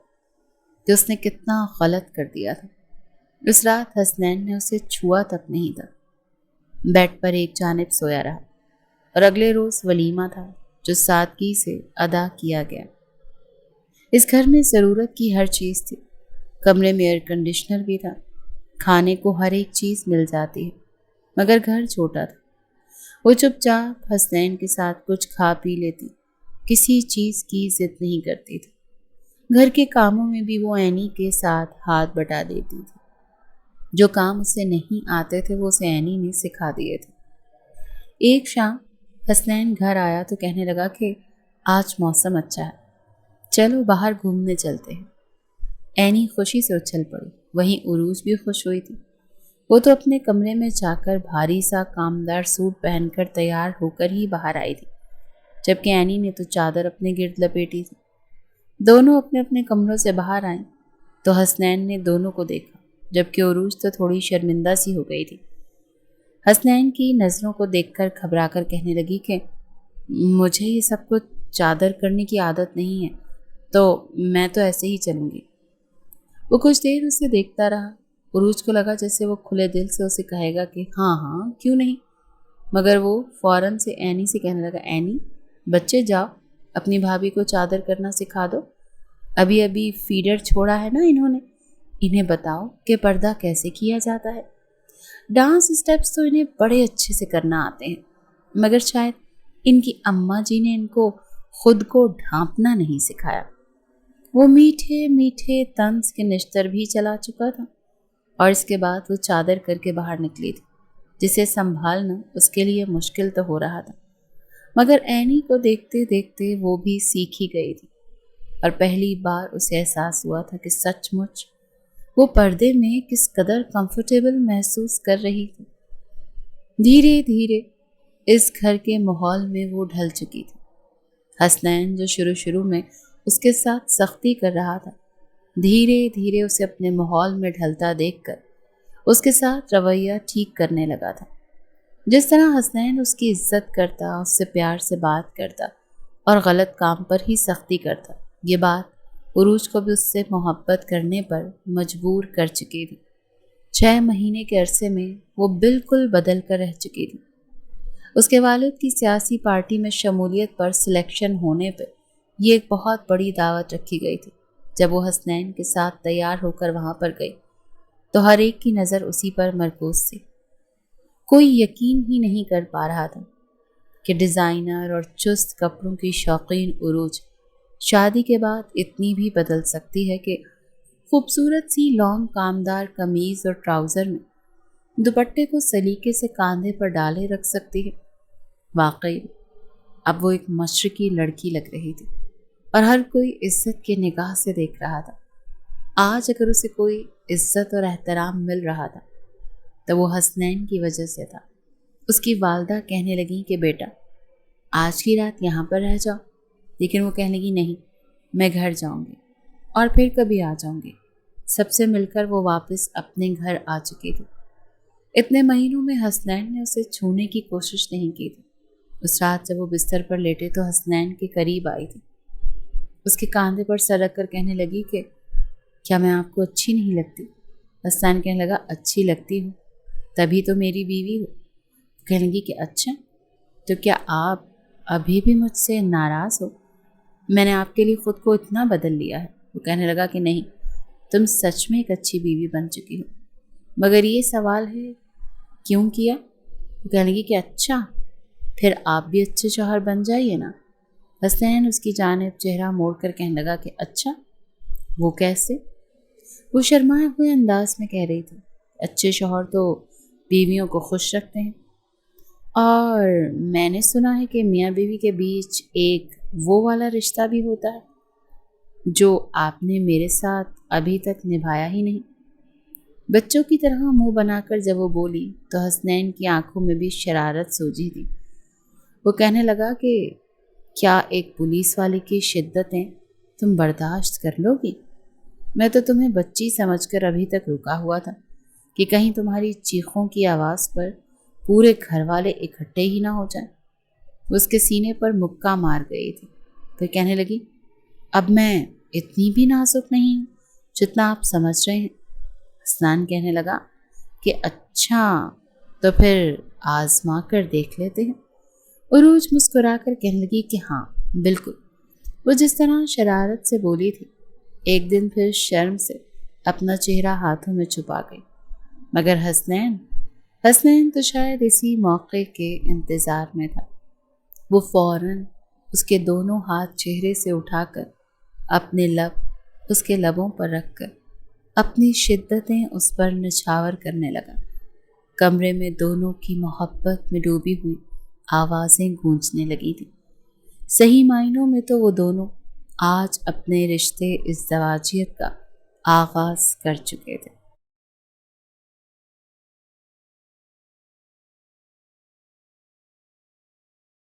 कि उसने कितना गलत कर दिया था। उस रात हसनैन ने उसे छुआ तक नहीं था। बेड पर एक जानिब सोया रहा और अगले रोज़ वलीमा था जो सादगी से अदा किया गया। इस घर में ज़रूरत की हर चीज़ थी। कमरे में एयर कंडीशनर भी था, खाने को हर एक चीज़ मिल जाती है, मगर घर छोटा था। वो चुपचाप हसनैन के साथ कुछ खा पी लेती, किसी चीज़ की जिद नहीं करती थी। घर के कामों में भी वो एनी के साथ हाथ बटा देती थी। जो काम उसे नहीं आते थे वो उसे एनी ने सिखा दिए थे। एक शाम हसनैन घर आया तो कहने लगा कि आज मौसम अच्छा है, चलो बाहर घूमने चलते हैं। एनी खुशी से उछल पड़ी, वहीं उरूज भी खुश हुई थी। वो तो अपने कमरे में जाकर भारी सा कामदार सूट पहनकर तैयार होकर ही बाहर आई थी, जबकि एनी ने तो चादर अपने गिर्द लपेटी थी। दोनों अपने अपने कमरों से बाहर आए तो हसनैन ने दोनों को देखा, जबकि उरूज तो थोड़ी शर्मिंदा सी हो गई थी। हसनैन की नज़रों को देखकर घबराकर कहने लगी कि मुझे ये सब कुछ चादर करने की आदत नहीं है, तो मैं तो ऐसे ही चलूँगी। वो कुछ देर उसे देखता रहा। उरूज को लगा जैसे वो खुले दिल से उसे कहेगा कि हाँ हाँ क्यों नहीं, मगर वो फौरन से एनी से कहने लगा, एनी बच्चे जाओ, अपनी भाभी को चादर करना सिखा दो। अभी अभी फीडर छोड़ा है ना इन्होंने, इन्हें बताओ कि पर्दा कैसे किया जाता है। डांस स्टेप्स तो इन्हें बड़े अच्छे से करना आते हैं, मगर शायद इनकी अम्मा जी ने इनको खुद को ढांपना नहीं सिखाया। वो मीठे मीठे तंज के निश्तर भी चला चुका था और इसके बाद वो चादर करके बाहर निकली थी, जिसे संभालना उसके लिए मुश्किल तो हो रहा था, मगर एनी को देखते देखते वो भी सीख ही गई थी और पहली बार उसे एहसास हुआ था कि सचमुच वो पर्दे में किस कदर कंफर्टेबल महसूस कर रही थी। धीरे धीरे इस घर के माहौल में वो ढल चुकी थी। हसनैन जो शुरू शुरू में उसके साथ सख्ती कर रहा था, धीरे धीरे उसे अपने माहौल में ढलता देखकर उसके साथ रवैया ठीक करने लगा था। जिस तरह हसनैन उसकी इज्जत करता, उससे प्यार से बात करता और गलत काम पर ही सख्ती करता, ये बात उरूज को भी उससे मोहब्बत करने पर मजबूर कर चुकी थी। 6 महीने के अरसे में वो बिल्कुल बदल कर रह चुकी थी। उसके वालिद की सियासी पार्टी में शमूलियत पर सिलेक्शन होने पर ये एक बहुत बड़ी दावत रखी गई थी। जब वो हसनैन के साथ तैयार होकर वहाँ पर गई तो हर एक की नज़र उसी पर मरकूज थी। कोई यकीन ही नहीं कर पा रहा था कि डिज़ाइनर और चुस्त कपड़ों की शौकीन उरूज शादी के बाद इतनी भी बदल सकती है कि खूबसूरत सी लॉन्ग कामदार कमीज़ और ट्राउज़र में दुपट्टे को सलीके से कांधे पर डाले रख सकती है। वाकई अब वो एक मशरकी लड़की लग रही थी और हर कोई इज्जत की निगाह से देख रहा था। आज अगर उसे कोई इज्जत और एहतराम मिल रहा था तो वो हसनैन की वजह से था। उसकी वालदा कहने लगी कि बेटा आज की रात यहाँ पर रह जाओ, लेकिन वो कहने लगी नहीं, मैं घर जाऊँगी और फिर कभी आ जाऊँगी। सबसे मिलकर वो वापस अपने घर आ चुकी थी। इतने महीनों में हसनैन ने उसे छूने की कोशिश नहीं की थी। उस रात जब वो बिस्तर पर लेटे तो हसनैन के करीब आई थी, उसके कांधे पर सर रख कर कहने लगी कि क्या मैं आपको अच्छी नहीं लगती? हसनैन कहने लगा अच्छी लगती हूँ, तभी तो मेरी बीवी हो। कहने लगी कि अच्छा, तो क्या आप अभी भी मुझसे नाराज़ हो? मैंने आपके लिए ख़ुद को इतना बदल लिया है। वो कहने लगा कि नहीं, तुम सच में एक अच्छी बीवी बन चुकी हो, मगर ये सवाल है क्यों किया? वो कहने लगी कि अच्छा, फिर आप भी अच्छे शौहर बन जाइए ना। हसनैन उसकी जानिब चेहरा मोड़ कर कहने लगा कि अच्छा, वो कैसे? वो शर्माए हुए अंदाज में कह रही थी, अच्छे शौहर तो बीवियों को खुश रखते हैं, और मैंने सुना है कि मियाँ बीवी के बीच एक वो वाला रिश्ता भी होता है जो आपने मेरे साथ अभी तक निभाया ही नहीं। बच्चों की तरह मुंह बनाकर जब वो बोली तो हसनैन की आंखों में भी शरारत सूझी थी। वो कहने लगा कि क्या एक पुलिस वाले की शिद्दतें तुम बर्दाश्त कर लोगी? मैं तो तुम्हें बच्ची समझकर अभी तक रुका हुआ था कि कहीं तुम्हारी चीखों की आवाज़ पर पूरे घर वाले इकट्ठे ही ना हो जाएं। उसके सीने पर मुक्का मार गई थी। फिर कहने लगी, अब मैं इतनी भी नाजुक नहीं हूँ जितना आप समझ रहे हैं। हसनैन कहने लगा कि अच्छा, तो फिर आजमा कर देख लेते हैं। उरूज मुस्कुरा कर कहने लगी कि हाँ बिल्कुल, وہ جس طرح شرارت سے بولی تھی، ایک دن پھر شرم سے اپنا چہرہ ہاتھوں میں چھپا گئی۔ مگر حسنین تو شاید اسی موقع کے انتظار میں تھا۔ وہ فوراً اس کے دونوں ہاتھ چہرے سے اٹھا کر اپنے لب اس کے لبوں پر رکھ کر اپنی شدتیں اس پر نچھاور کرنے لگا۔ کمرے میں دونوں کی محبت میں ڈوبی ہوئی آوازیں گونجنے لگی تھی۔ صحیح معنوں میں تو وہ دونوں آج اپنے رشتے ازدواجیت کا آغاز کر چکے تھے۔